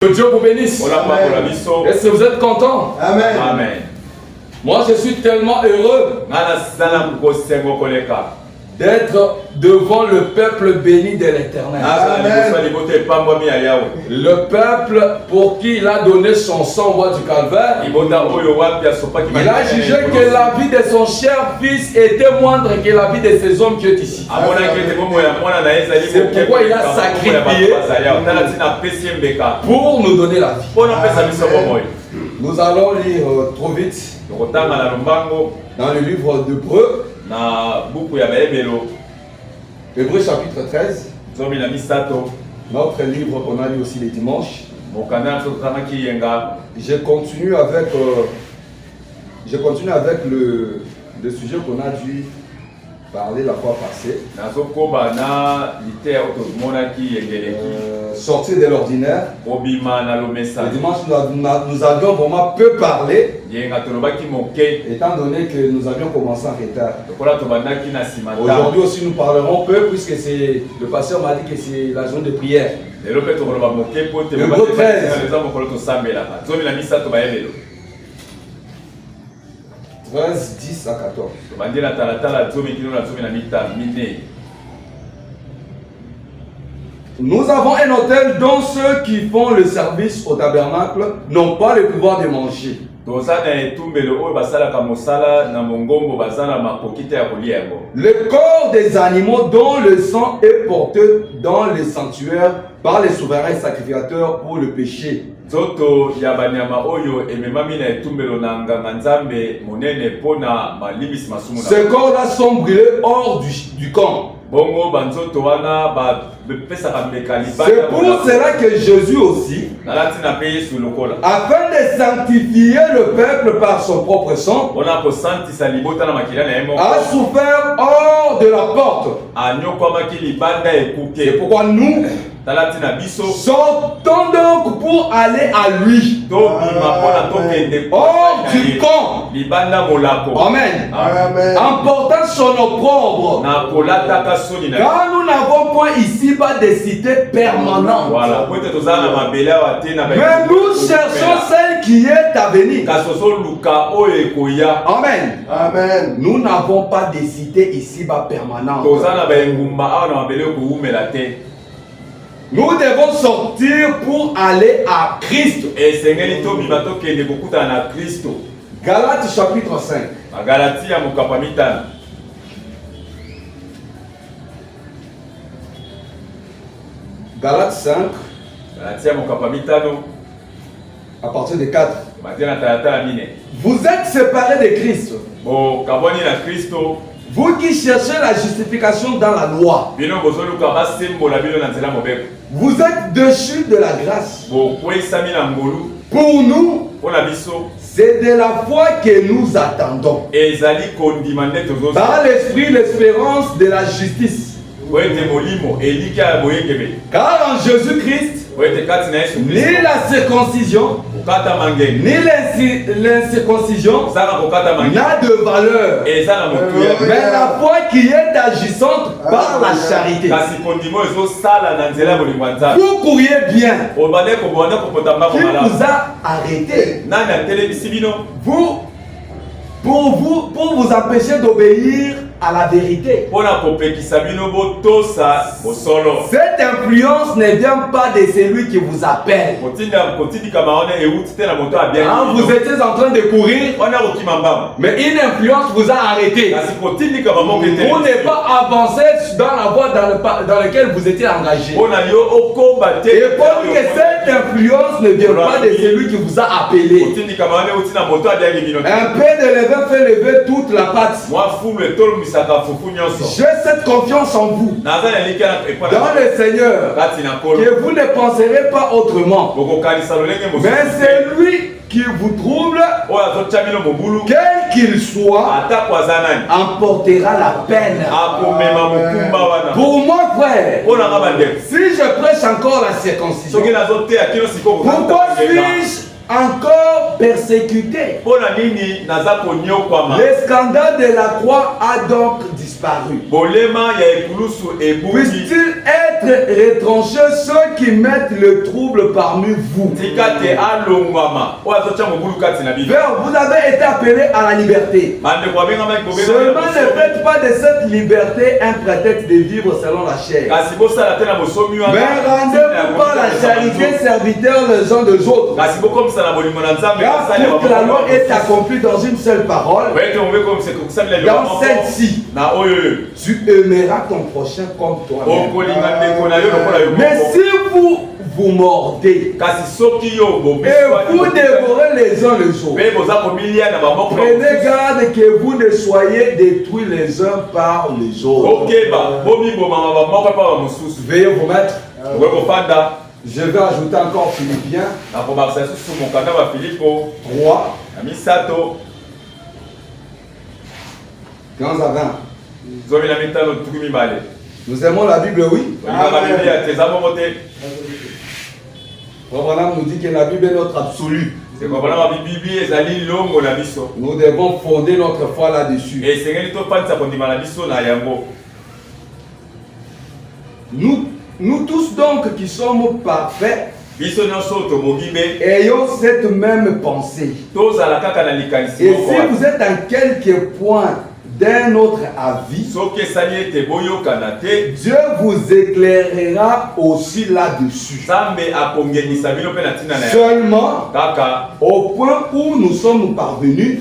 Que Dieu vous bénisse. Est-ce que vous êtes content? Amen. Amen. Moi, je suis tellement heureux d'être devant le peuple béni de l'Éternel. Le peuple pour qui il a donné son sang au bois du calvaire. Il a jugé que la vie de son cher fils était moindre que la vie de ces hommes qui est ici. C'est pourquoi il a sacrifié pour nous donner la vie. Nous allons lire trop vite dans le livre d'Hébreux. Hébreux chapitre 13. Notre livre qu'on a lu aussi les dimanches. Je continue avec le sujet qu'on a dû parler la fois passée. Sortir de l'ordinaire. Le dimanche, nous avions vraiment peu parlé, étant donné que nous avions commencé en retard. Aujourd'hui aussi, nous parlerons peu, puisque le pasteur m'a dit que c'est la journée de prière. Hébreux 13. 13, 10 à 14. Nous avons un hôtel dont ceux qui font le service au tabernacle n'ont pas le pouvoir de manger. Le corps des animaux dont le sang est porté dans le sanctuaire par les souverains sacrificateurs pour le péché. Ce corps-là sont brûlés hors du camp. C'est pour cela que Jésus aussi, afin de sanctifier le peuple par son propre sang, a souffert hors de la porte. C'est pourquoi nous sortons donc pour aller à lui. Hors du camp. Amen. En portant son opprobre. Car nous n'avons point ici-bas des cités permanentes. Mais nous cherchons celle qui est à venir. Amen. Amen. Nous n'avons pas des cités ici-bas permanentes. Nous devons sortir pour aller à Christ. Galates chapitre 5. Galates 5. À partir de 4. Vous êtes séparés de Christ. Vous qui cherchez la justification dans la loi. Vous êtes déchus de la grâce. Pour nous, c'est de la foi que nous attendons. Par l'esprit, l'espérance de la justice. Car en Jésus-Christ, ni la circoncision, ni l'incirconcision n'a de valeur. Mais la foi qui est agissante par la charité. Vous courriez bien. Qui vous a arrêté? Pour vous empêcher d'obéir à la vérité. Cette influence ne vient pas de celui qui vous appelle. Vous étiez en train de courir, mais une influence vous a arrêté. Vous n'êtes pas avancé dans la voie dans laquelle vous étiez engagé. Et pour que cette influence ne vienne pas de celui qui vous a appelé. Un peu de levain fait lever toute la pâte. J'ai cette confiance en vous, dans le Seieur, que vous ne penserez pas autrement. Mais c'est lui qui vous trouble, quel qu'il soit, emportera la peine. Pour moi, frère, si je prêche encore la circoncision, pourquoi suis-je encore persécuté. Le scandale de la croix a donc disparu. Puisse-t-il être retranché ceux qui mettent le trouble parmi vous? Vous avez été appelés à la liberté. Seulement ne faites pas de cette liberté un prétexte de vivre selon la chair. Mais rendez-vous par la charité serviteurs les uns des autres. Car toute la loi est accomplie dans une seule parole. Dans celle-ci, tu aimeras ton prochain comme toi-même. Mais si vous mordez et vous dévorez les uns les autres, prenez garde que vous ne soyez détruits les uns par les autres. Veuillez vous mettre. Je vais ajouter encore Philippiens 3. Dans à 20. Nous aimons la Bible, oui. Voilà, nous dit que la Bible est notre absolu. Nous devons fonder notre foi là-dessus. Nous tous donc qui sommes parfaits, ayons cette même pensée. Et si vous êtes en quelque point d'un autre avis, Dieu vous éclairera aussi là-dessus. Seulement, au point où nous sommes parvenus,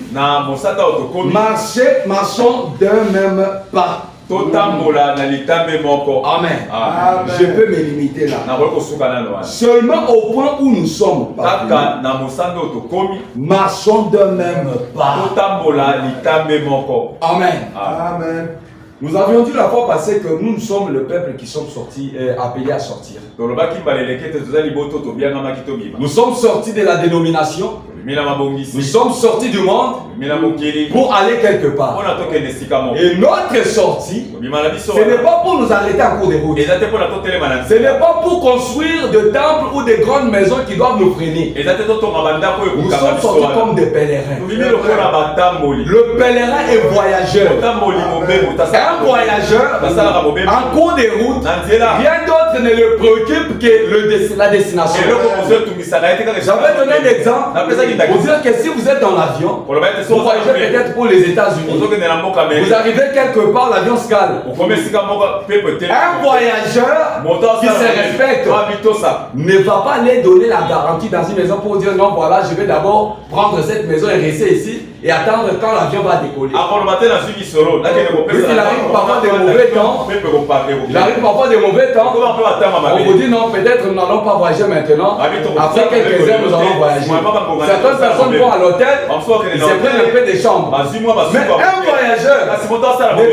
marchons d'un même pas. Amen. Je peux me limiter là. Seulement au point où nous sommes parvenus, marchons d'un même pas. Amen. Amen. Nous avions dit la fois passée que nous sommes le peuple qui sommes sortis, appelés à sortir. Nous sommes sortis de la dénomination. Nous sommes sortis du monde pour aller quelque part. Et notre sortie, ce n'est pas pour nous arrêter en cours de route. Ce n'est pas pour construire de temples ou de grandes maisons qui doivent nous freiner. Nous sommes sortis comme des pèlerins. Le pèlerin est voyageur. Un voyageur en cours de route, rien d'autre ne le préoccupe que la destination. J'avais donné un exemple. Vous dire que si vous êtes dans l'avion, vous voyagez peut-être pour les États-Unis, vous arrivez quelque part, l'avion se cale. Un voyageur qui se respecte ne va pas aller donner la garantie dans une maison pour dire non, voilà, je vais d'abord prendre cette maison et rester ici et attendre quand l'avion va décoller. Il arrive parfois des mauvais temps. On vous dit non, peut-être nous n'allons pas voyager maintenant. Après quelques heures, nous allons voyager. Certaines personnes vont à l'hôtel, ils se prennent un peu des chambres. Mais un voyageur ne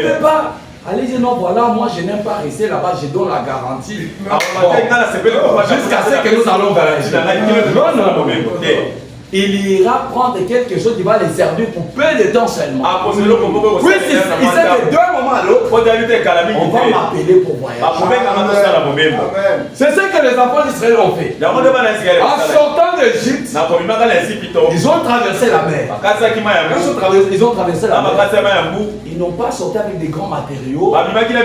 peut pas aller dire non, voilà, moi je n'aime pas rester là-bas, je donne la garantie. Jusqu'à ce que nous allons voyager. Non. Il ira prendre quelque chose qui va les servir pour peu de temps seulement. Oui, il sait que d'un moment à l'autre, on va m'appeler pour voyager. C'est ce que les enfants d'Israël ont fait. En sortant d'Égypte, ils ont traversé la mer. Quand ils ont traversé la mer, ils n'ont pas sorti avec des grands matériaux.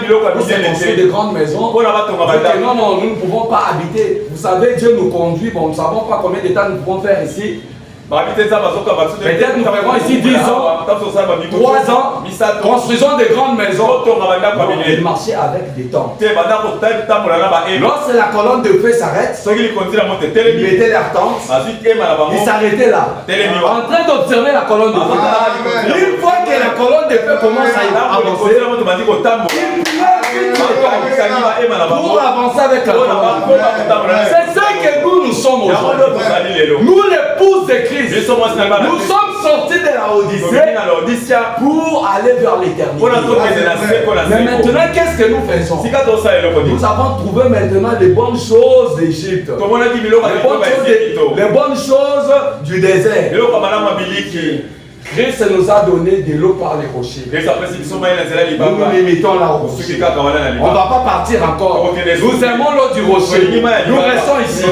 Ils ont construit de grandes maisons. Non, nous ne pouvons pas habiter. Vous savez, Dieu nous conduit. Bon, nous ne savons pas combien de temps nous pouvons faire ici. Peut-être nous ferons ici 10 ans, 3 ans, construisons de grandes maisons. Ils marchaient avec des tentes. Lorsque la colonne de feu s'arrête, ils mettaient leur tente, ils s'arrêtaient là, en train d'observer la colonne de feu. Une fois que la colonne de feu commence à avancer, pour avancer avec la colonne. C'est ça que nous sommes aujourd'hui. Nous, l'épouse de Christ, nous sommes sortis de la Odyssée pour aller vers l'éternité. Mais maintenant, qu'est-ce que nous faisons? Nous avons trouvé maintenant les bonnes choses d'Égypte, les bonnes choses du désert. Christ nous a donné de l'eau par les rochers. Nous nous limitons là au rocher. On ne va pas partir encore. Nous aimons l'eau du rocher. Nous restons ici.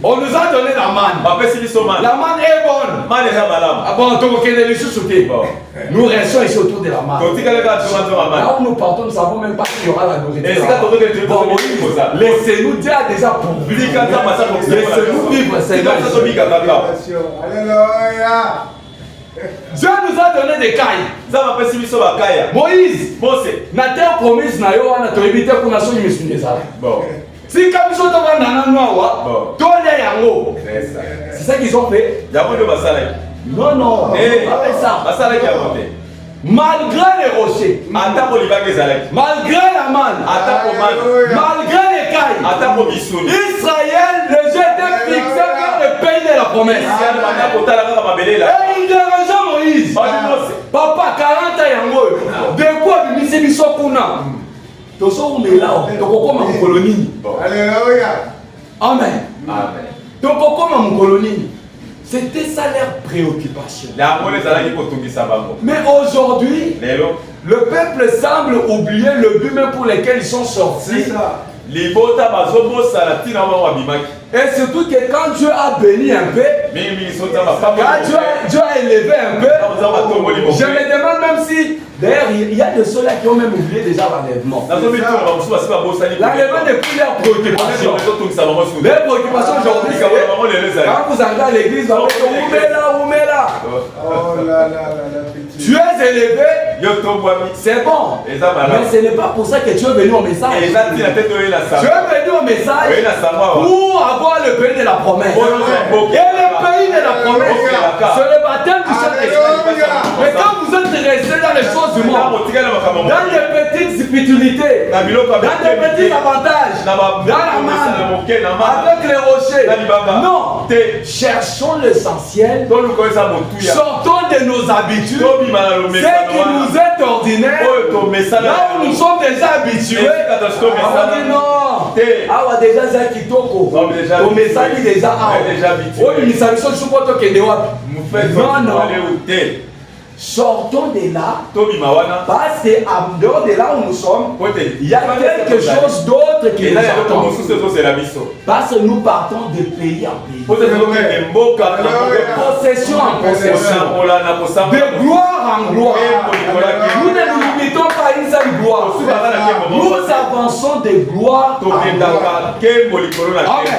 On nous a donné la manne. La manne est bonne. Ah bon, donc nous restons ici autour de la manne. Là où nous partons, nous ne savons même pas qu'il y aura la nourriture. Bon, laissez-nous, Dieu a déjà pourvu. Laissez-nous vivre, Seigneur. Dieu nous a donné des cailles. Moïse, na terre promise na yo wana to éviter pour nation misundeza. Bon. Si comme ça to vanda na noa, to le yango. C'est ça qu'ils ont fait. Non non, pas ça. Malgré les rochers, malgré la manne, malgré les cailles, Israël, les jeux étaient fixés vers le pays de la promesse. Et il dérangeait Moïse. Papa, 40 ans, de quoi bimisi biso kuna? Toso umela, tokokoma mkoloni. Alléluia. Amen. Amen. Tokokoma mkoloni. C'était ça leur préoccupation. Mais aujourd'hui, le peuple semble oublier le but même pour lequel ils sont sortis. Et surtout que quand Dieu a béni un peu, quand Dieu a élevé un peu, je me demande même si, d'ailleurs, il y a de ceux-là qui ont même oublié déjà l'enlèvement. L'enlèvement n'est plus leur préoccupation. Leur préoccupation aujourd'hui, c'est quand vous arrivez à l'église, vous allez tu es élevé, c'est bon. Mais ce n'est pas pour ça que tu es venu au message. Tu es venu au message pour avoir le pays de la promesse. Et le pays de la promesse, c'est le baptême du Saint-Esprit. Mais quand vous êtes resté dans les choses du monde, dans les petites futilités, dans les petits avantages, dans la manne, avec les rochers, non, cherchons l'essentiel, sortons de nos habitudes, ce qui nous est ordinaire, là où nous sommes déjà habitués. On dit non, awa déjà za kitoko, au message déjà awa, oui, nous savons ce que nous non, non. Sortons de là, parce qu'en dehors de là où nous sommes, il y a quelque chose d'autre qui nous attend. Parce que nous partons de pays en pays, de possession en possession, de gloire en gloire. Nous ne nous limitons pas à une seule gloire. Nous avançons de gloire en gloire. Amen.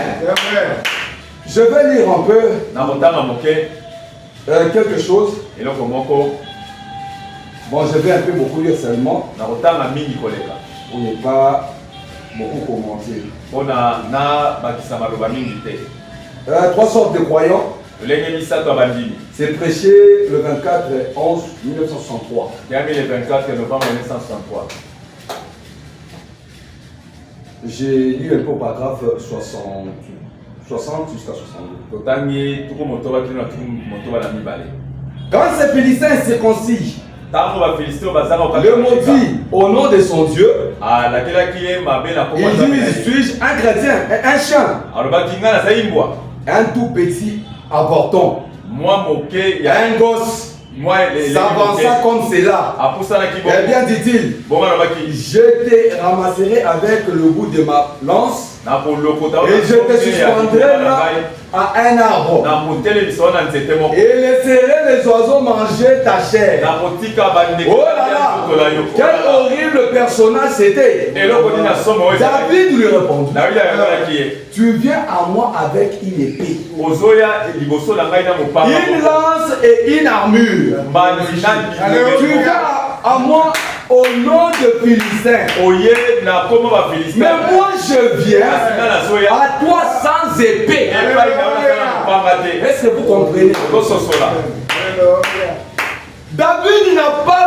Je vais lire un peu quelque chose. Bon, je vais un peu beaucoup lire seulement. On n'est pas beaucoup commenté. 3 sortes de croyants. C'est prêché le 24 11 1963. 24 novembre 1963. J'ai lu un peu au paragraphe 60 jusqu'à 62. Quand ces Philistins circoncis, le maudit au nom de son Dieu, il dit, suis-je un chrétien, un chien, un tout petit avorton, un gosse s'avança comme cela. Eh bien, dit-il, je te ramasserai avec le bout de ma lance et je te suspendrai là à un arbre et laisserai les oiseaux manger ta chair. Oh là là, quel horrible personnage c'était. David lui répondit, tu viens à moi avec une épée, une lance et une armure. Tu viens à moi au nom de Philistins. Mais moi je viens à toi sans épée. Est-ce que vous comprenez? David n'a pas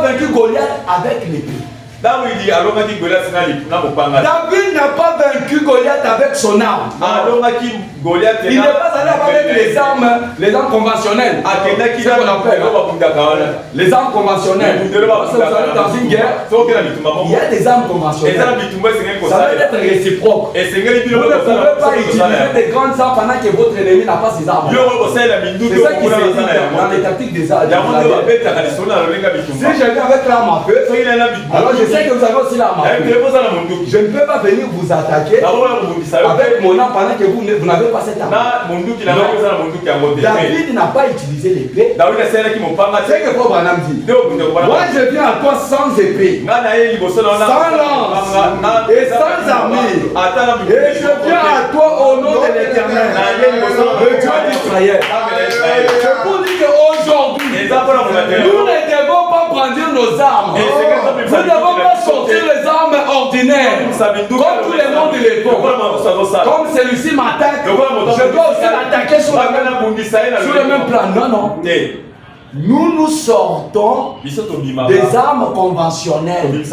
vaincu Goliath avec l'épée. David n'a pas vaincu Goliath avec son arme. Il n'est pas allé avec les armes conventionnelles. C'est ce qu'on appelle les armes conventionnelles. Parce que vous allez dans une guerre, il y a des armes conventionnelles. Ça doit être réciproque. Vous ne pouvez pas utiliser des grandes armes pendant que votre ennemi n'a pas ses armes. C'est ça qui se dit dans les tactiques des armes. Si je viens avec l'arme à feu, alors je sais que vous avez aussi l'arme à feu. Je ne peux pas venir vous attaquer avec mon âme pendant que vous n'avez pas cette arme. David n'a pas utilisé l'épée. C'est que Paul Branham dit. Moi je viens à toi sans épée, sans lance et sans armure. Et je viens à toi au nom de l'Éternel, le Dieu d'Israël. C'est pour dire qu'aujourd'hui, nous ne devons pas prendre nos armes. Nous ne devons pas sortir les armes ordinaires, comme tout le monde les font. Comme celui-ci m'attaque, je dois aussi l'attaquer sur le même plan. Non, non. Nous sortons des armes conventionnelles.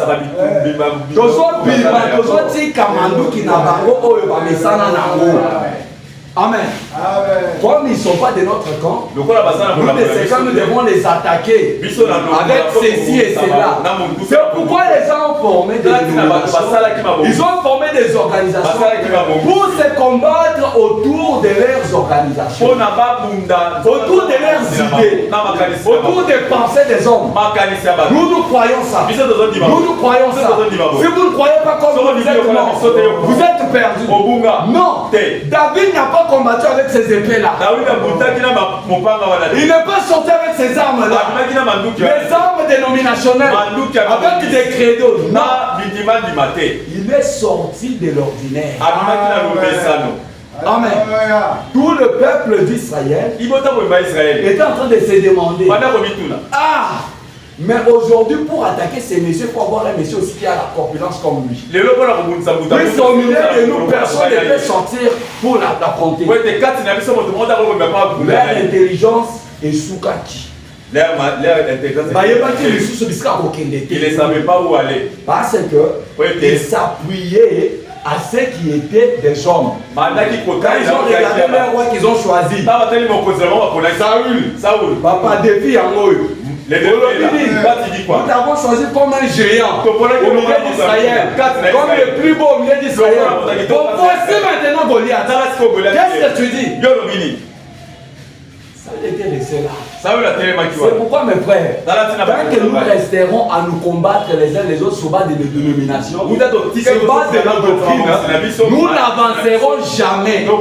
Amen. Comme ils ne sont pas de notre camp, nous devons les attaquer avec ceci et cela. C'est pourquoi les gens ont formé des organisations. Ils ont formé des organisations pour se combattre autour de leurs organisations, autour de leurs idées, autour des pensées des hommes. Nous croyons ça. Nous croyons ça. Si vous ne croyez pas comme vous êtes mort, vous êtes perdus. Non. David n'a pas combattu avec ces épées-là. Il n'est pas sorti avec ces armes-là. Les armes dénominationnelles avec des credos. Non. Il est sorti de l'ordinaire. Amen. Tout le peuple d'Israël était en train de se demander, mais aujourd'hui, pour attaquer ces messieurs, il faut avoir un monsieur aussi qui a la corpulence comme lui. Puis au milieu de nous, personne ne peut sortir pour l'affronter. Leur intelligence est soukaki. Il ne savait pas où aller. Parce qu'ils s'appuyaient à ceux qui étaient des hommes. Quand ils ont regardé leur roi qu'ils ont choisi, Saül, papa défi en haut. Nous avons choisi comme un géant au milieu d'Israël, comme le plus beau au milieu d'Israël. Donc voici maintenant Goliath. Qu'est-ce que tu dis? Ça était laissé là. C'est pourquoi mes frères, tant que nous resterons à nous combattre les uns les autres sur base de nos dénominations, sur base de notre doctrine, nous n'avancerons jamais. Et nous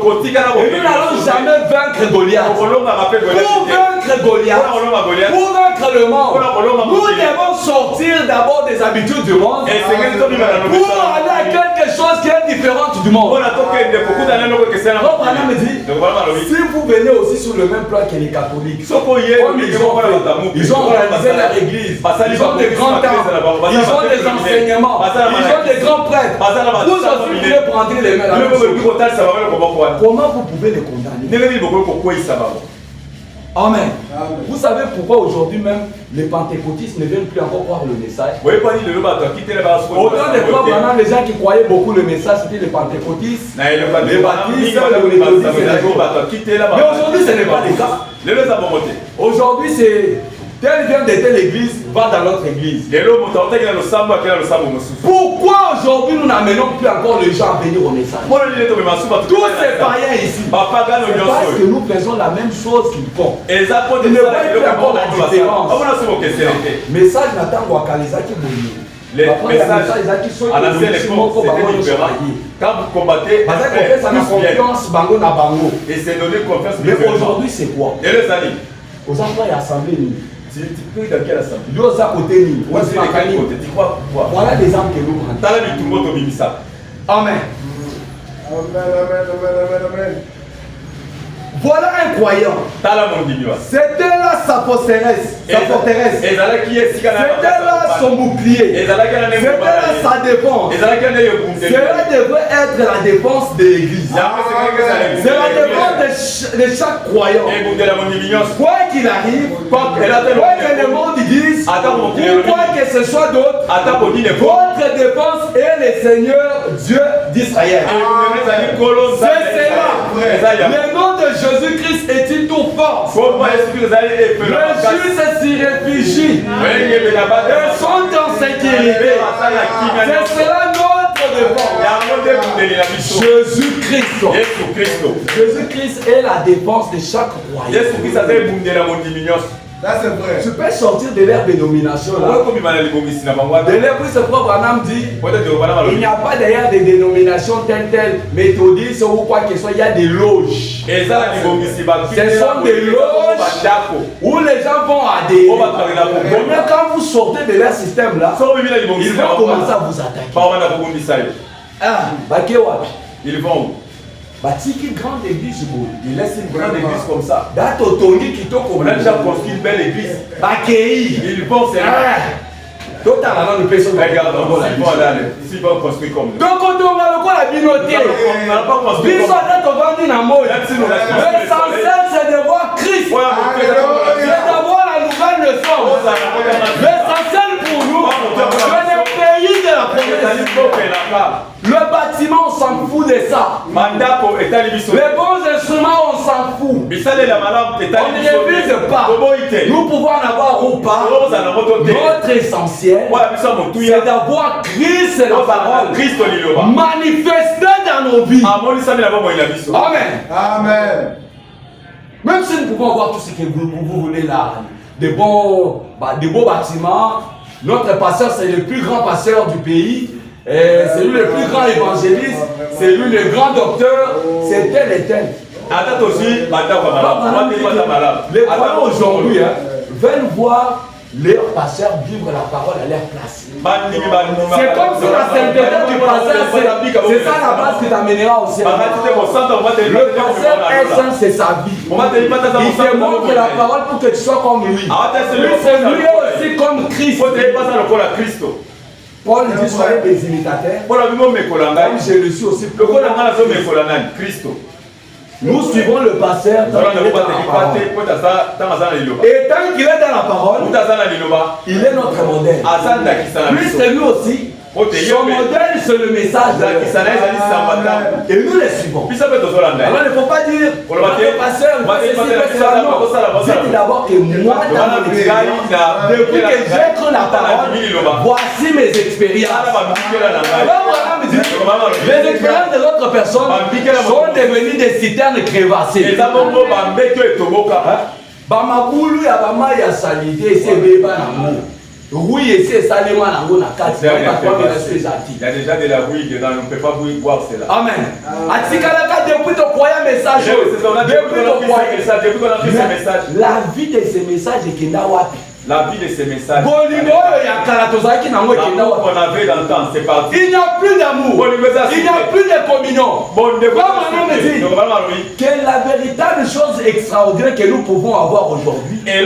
n'allons jamais vaincre Goliath. Pour vaincre Goliath, pour vaincre le monde, nous devons sortir d'abord des habitudes du monde pour aller à quelque chose qui est différent du monde. Si vous venez aussi sur le même plan que les catholiques, comme ils ont réalisé leur église, ils ont des grands temples, ils ont des enseignements, ils ont des grands prêtres, vous aussi vous pouvez prendre les mains. Comment vous pouvez les condamner? Amen. Vous savez pourquoi aujourd'hui même les pentecôtistes ne viennent plus encore croire le message? Autant de fois, maintenant, les gens qui croyaient beaucoup le message, c'était les pentecôtistes, les baptistes, les méthodistes. Mais aujourd'hui, ce n'est pas le cas. Aujourd'hui, c'est tel vient de telle église, va dans notre église. Pourquoi aujourd'hui nous n'amenons plus encore les gens à venir au message? Tous ces païens ici, c'est parce que nous faisons la même chose qu'ils font. Ils ne voient plus encore la différence. Message n'attend Wakalisa qui bouille. Les messages à la téléphone, c'était différent. Quand vous combattez, et c'est donné confiance. Mais aujourd'hui, c'est quoi? Aux emplois et assemblées. Tu peux dans quelle assemblée? Voilà des armes que nous prenons. Amen. Voilà un croyant. C'était là sa forteresse. C'était là son bouclier. C'était là sa défense. Cela devrait être la défense de l'église. C'est la défense de chaque croyant. Quoi qu'il arrive, quoi que le monde dise, ou quoi que ce soit d'autre, votre défense est le Seigneur Dieu d'Israël. C'est cela. Le nom de Jésus-Christ est une toute force. Le juste s'y réfugie. Ils sont en sécurité. C'est cela notre défense. Jésus-Christ. Jésus-Christ est la défense de chaque croyant. Là, c'est vrai. Tu peux sortir de leur dénomination là. De leur plus propre, Branham dit il n'y a pas d'ailleurs des dénominations telles, méthodistes ou quoi que ce soit, il y a des loges. Ce sont des loges où les gens vont adhérer. Mais quand vous sortez de leur système là, ils vont commencer à vous attaquer. Ils vont où? Une grande église, il laisse une grande église comme ça. On a déjà construit une belle église. Ils vont totalement de personnes. Regarde, s'ils vont construire comme nous. Donc on doit la binoter. L'essentiel c'est de voir Christ. C'est d'avoir la nouvelle naissance. L'essentiel pour nous, c'est le pays de la promesse. Le bâtiment, on s'en fout de ça. Les bons instruments, on s'en fout. On ne révise pas. Nous pouvons en avoir ou pas. Notre essentiel, c'est d'avoir Christ et la parole manifesté dans nos vies. Amen. Amen. Même si nous pouvons avoir tout ce que vous voulez là, des beaux bâtiments, notre pasteur, c'est le plus grand pasteur du pays. C'est lui le plus grand évangéliste, c'est lui le grand docteur, c'est tel et tel. Les croyants aujourd'hui veulent voir leur pasteur vivre la parole à leur place. C'est comme si la sainteté du pasteur, c'est ça la base qui t'amènera au ciel. Le pasteur est saint, c'est sa vie. Il te montre la parole pour que tu sois comme lui. C'est lui aussi comme Christ. Paul dit soyez des imitateurs. Comme je le suis aussi. Nous suivons le pasteur dans la parole. Et tant qu'il est dans la parole, il est notre modèle. Lui, c'est lui aussi. Son modèle, c'est le message. Et nous les suivons. Alors il ne faut pas dire le pasteur, dites d'abord que moi, depuis que j'ai cru la parole, voici mes expériences. Les expériences de l'autre personne sont devenues des citernes crévassées. Bamaboulou ya bama ya salité c'est beba nango. Oui, c'est Salima nango na kati. Il y a déjà de la rouille dedans, on ne peut pas boire cela. Amen. Atikalaka depuis ton croyant message. Depuis ton croyant message, depuis qu'on a pris ces messages. La vie de ces messages est kenda wapi. La vie de ces messages. Qu'on avait dans le temps, c'est parti. Il n'y a plus d'amour. Il n'y a plus de communion. Quelle est la véritable chose extraordinaire que nous pouvons avoir aujourd'hui? C'est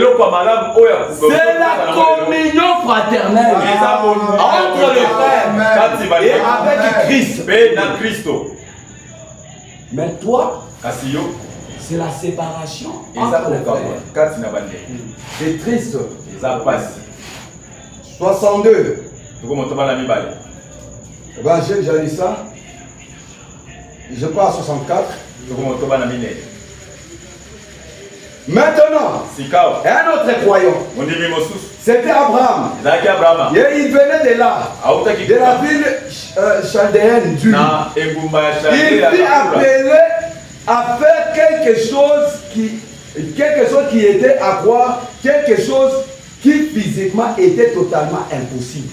la communion fraternelle entre le frère et avec Christ. Mais toi, c'est la séparation entre les frères. C'est triste. 62. Évangile, j'ai lu ça. Je crois à 64. Maintenant, un autre croyant, c'était Abraham. Et il venait de là, de la ville chaldéenne d'Ur. Il fut appelé à faire quelque chose qui était à croire, quelque chose qui physiquement était totalement impossible.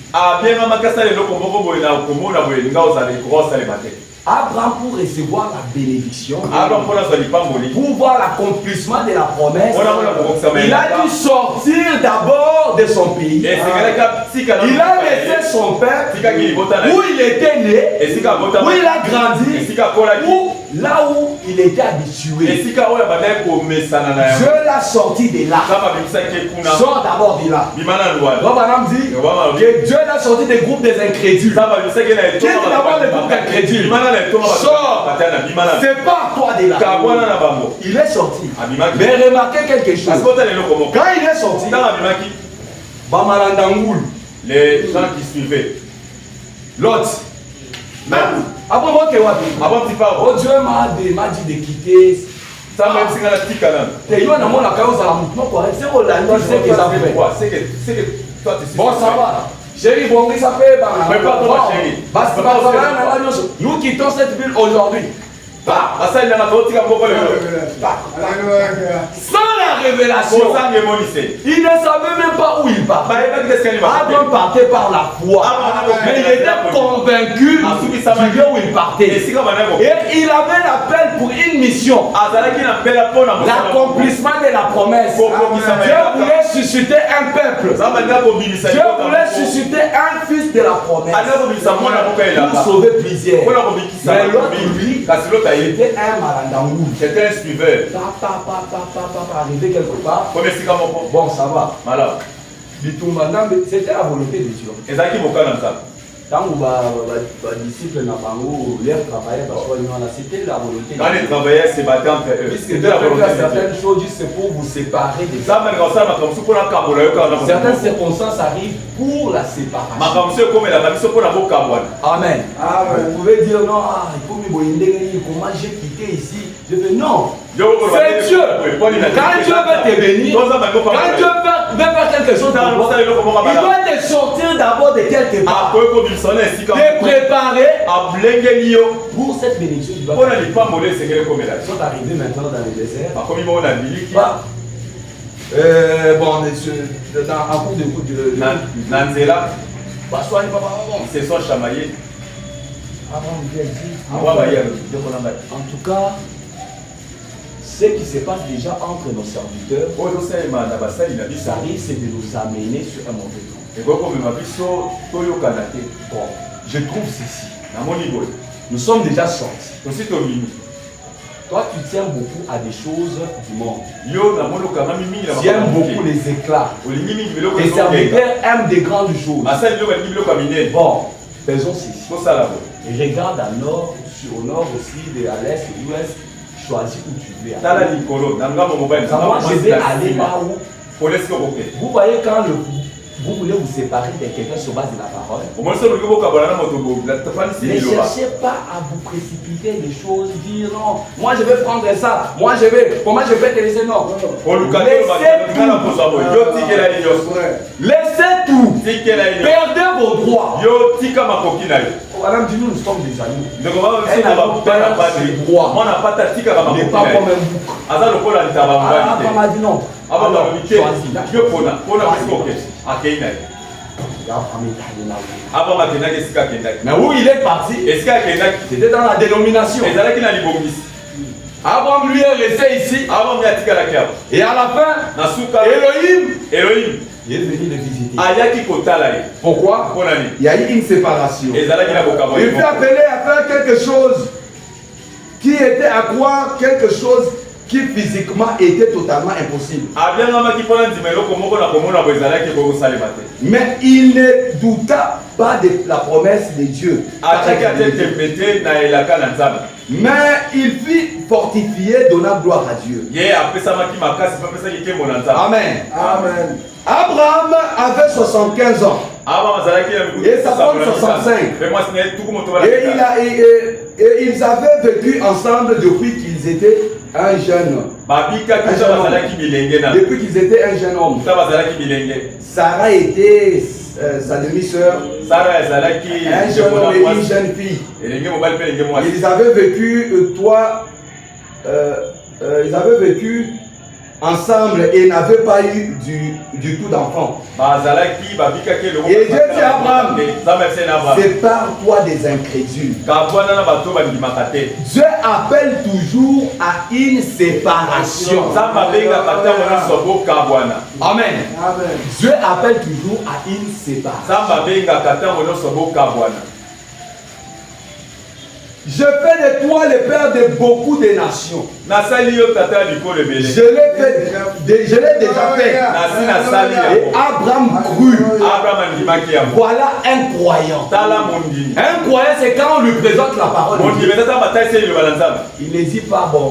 Abraham, pour recevoir la bénédiction, pour voir l'accomplissement de la promesse, il a dû sortir d'abord de son pays. Il a laissé son père où il était né, où il a grandi, là où il était habitué. Dieu l'a sorti de là. Sort d'abord de là. Abraham dit que Dieu l'a sorti des groupes des incrédules. Qui est d'abord le groupe d'incrédules? Sors. C'est pas toi de là. Il est sorti. Mais remarquez quelque chose. Quand il est sorti, les gens qui suivaient l'autre. Après moi, oh Dieu m'a dit de quitter. Ça même si on a petit canal. Et il y a un la cause à la mouvement correct. C'est quoi la nuit, c'est que ça fait. C'est que toi tu sais. Bon, ça va. Chérie, bon, ça fait. Mais pas toi, chérie. Nous quittons cette ville aujourd'hui. Sans la révélation, il ne savait même pas où il partait. Abraham partait par la foi, mais il était convaincu du lieu où il partait. Et il avait l'appel pour une mission, l'accomplissement de la promesse. Dieu voulait susciter un peuple. Dieu voulait susciter un fils de la promesse pour sauver plusieurs. Mais l'autre, lui, il était un marandangou. C'était un suiveur. Arrivé quelque part. Bon, ça va. C'était la volonté de Dieu. Quand les disciples n'ont pas l'air travailler, c'était la volonté de Dieu. Quand les travailleurs se battaient entre eux, c'était la volonté de Dieu. Certaines choses, c'est pour vous séparer des autres. Certaines circonstances arrivent pour la séparation. Amen. Vous pouvez dire non, comment j'ai quitté ici. Je dis non. C'est Dieu. Quand Dieu veut te bénir, quand Dieu veut faire quelque chose pour toi, il doit te sortir d'abord de quelque part. Te préparer pour cette bénédiction. Ils sont arrivés maintenant dans le désert. Bon, en cours de route de ils se sont chamaillés. En tout cas, ce qui se passe déjà entre nos serviteurs, ça risque de nous amener sur un mauvais temps. Bon, je trouve ceci. Nous sommes déjà sortis. Toi, tu tiens beaucoup à des choses du monde. Tu aimes beaucoup les éclats. Les serviteurs aiment des grandes choses. Bon, faisons ceci. Et regarde à nord, au nord aussi, à l'est, à l'ouest. Choisis où tu veux aller. Moi, je vais aller là où. Vous voyez, quand vous voulez vous séparer de quelqu'un sur base de la parole, ne cherchez pas à vous précipiter des choses, dire non, moi je vais prendre ça, moi je vais, comment je vais te laisser, non. Laissez tout. Perdez vos droits. Madame dit nous sommes des amis. Elle n'a pas ses droits. Il n'est pas comme un bouc. Abraham a dit non. Alors, choisis. Mais où il est parti, c'était dans la dénomination. Abraham lui est resté ici. Et à la fin, Elohim, il est venu le visiter. Pourquoi? Il y a eu une séparation. Il fut appelé à faire quelque chose qui était à croire, quelque chose qui physiquement était totalement impossible. Mais il ne douta pas de la promesse de Dieu. Mais il fut fortifié, donnant gloire à Dieu. Amen. Amen. Abraham avait 75 ans. Et sa femme 65. Et ils avaient vécu ensemble depuis qu'ils étaient un jeune homme. Depuis qu'ils étaient un jeune homme. Sarah était sa demi-sœur. Un jeune homme et une jeune fille. Ils avaient vécu ensemble et n'avaient pas eu du tout d'enfant. Et Dieu dit à Abraham, sépare-toi des incrédules. Dieu appelle toujours à une séparation. Amen. Dieu appelle toujours à une séparation. Je fais de toi le père de beaucoup de nations. Je l'ai déjà fait. Et Abraham crut. Voilà un croyant. Un croyant, c'est quand on lui présente la parole. Il n'hésite pas, bon.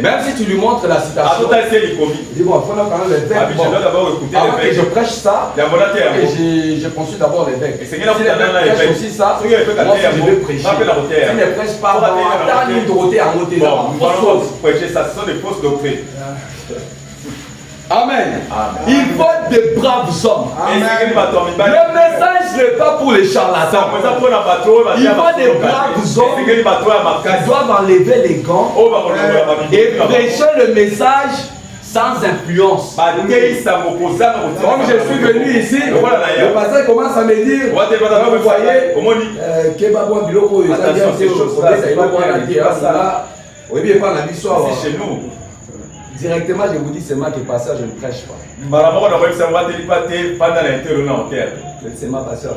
Même si tu lui montres la citation, il dit bon, il faut quand même les vecs. Avant que je prêche ça, je consulte d'abord les vecs. Si les vecs prêchent aussi ça, moi je vais prêcher. Si ne prêche pas, attends une Dorothée à monter là. Prêcher ça, ce sont des fausses doctrines. Amen. Il faut de braves hommes. Le message n'est pas pour les charlatans. Il faut des braves hommes qui doivent enlever les gants et prêcher le message sans influence. Comme je suis venu ici, le pasteur commence à me dire, vous voyez, c'est chez nous. Directement, je vous dis, c'est moi qui passe, je ne prêche pas. C'est ma pasteur,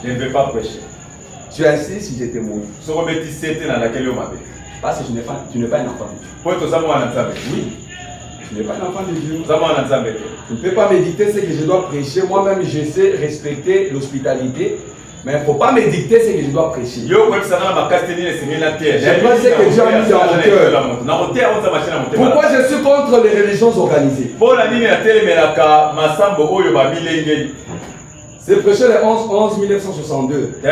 je ne vais pas prêcher. Tu es assis si j'étais mort. Parce que tu n'es pas un enfant de Dieu. Oui. Tu n'es pas un enfant de Dieu. Tu ne peux pas méditer ce que je dois prêcher. Moi-même, je sais respecter l'hospitalité. Mais il ne faut pas me dicter ce que je dois prêcher. Je dois ce que Dieu a mis dans mon cœur. Pourquoi je suis contre les religions organisées? C'est prêché le 11-11-1962.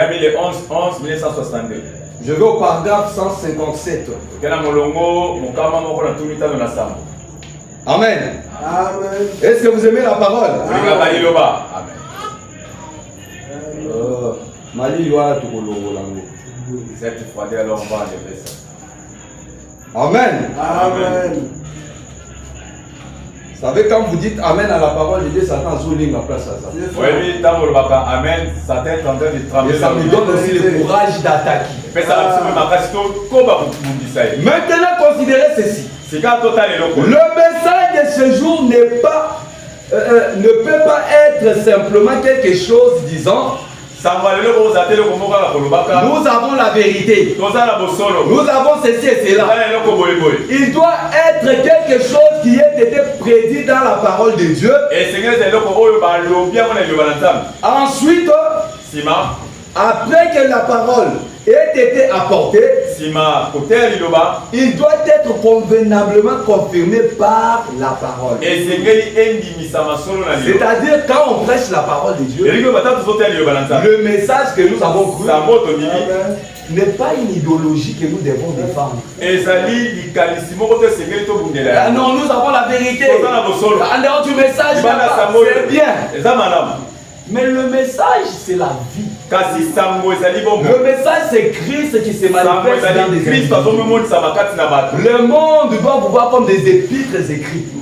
Je vais au paragraphe 157. Amen. Amen. Est-ce que vous aimez la parole? Amen. Amen. Amen. Vous savez, quand vous dites Amen à la parole de Dieu, Satan souligne la place à ça. Oui, Amen, Satan est en train de trembler. Et ça me donne aussi le courage d'attaquer. Maintenant, considérez ceci. Le message de ce jour ne peut pas être simplement quelque chose disant nous avons la vérité. Nous avons ceci et cela. Il doit être quelque chose qui ait été prédit dans la parole de Dieu. Ensuite, après que la parole ait été apportée, il doit être convenablement confirmé par la parole. C'est-à-dire quand on prêche la parole de Dieu, le message que nous avons cru n'est pas une idéologie que nous devons défendre. Non, nous avons la vérité. En dehors du message, c'est bien. Mais le message, c'est la vie. Le message, c'est Christ qui se manifeste dans des écrits. Le monde doit vous voir comme des épîtres écrites.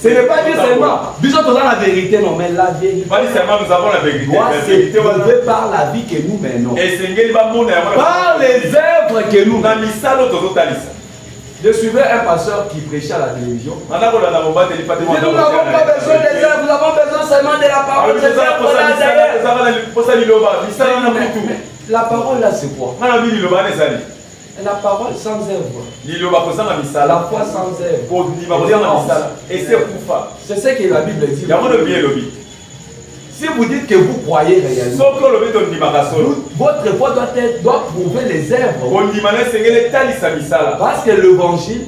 Ce n'est pas dire seulement, nous avons la vérité, non, mais la vérité doit s'éprouver par la vie que nous menons, par les œuvres que nous menons. Je suivais un pasteur qui prêchait à la télévision. Nous n'avons pas besoin des œuvres, nous avons besoin seulement de la parole. La parole là, c'est quoi? La parole sans œuvre. La foi sans œuvre. C'est ce que la Bible dit. Si vous dites que vous croyez réellement, votre foi doit prouver les œuvres. Parce que l'évangile,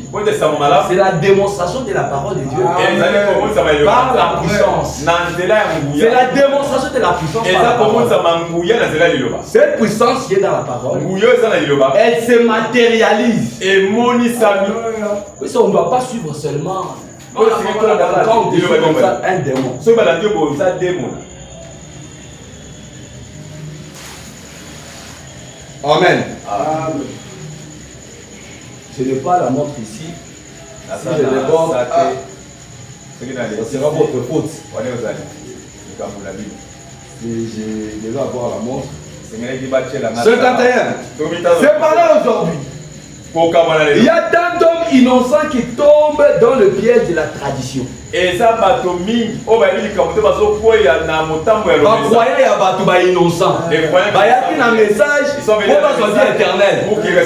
c'est la démonstration de la parole de Dieu par la puissance. C'est la démonstration de la puissance par la parole. Cette puissance qui est dans la parole, elle se matérialise. Oui, on ne doit pas suivre seulement quand on dit comme ça un démon. Amen. Amen. Je n'ai pas la montre ici. Si je déborde, ça sera votre faute. Si je devais avoir la montre. 51. C'est par là aujourd'hui. Il y a tant d'hommes innocents qui tombent dans le piège de la tradition. Et ça, innocent. Il y a un message pour choisir éternel. Mais il y a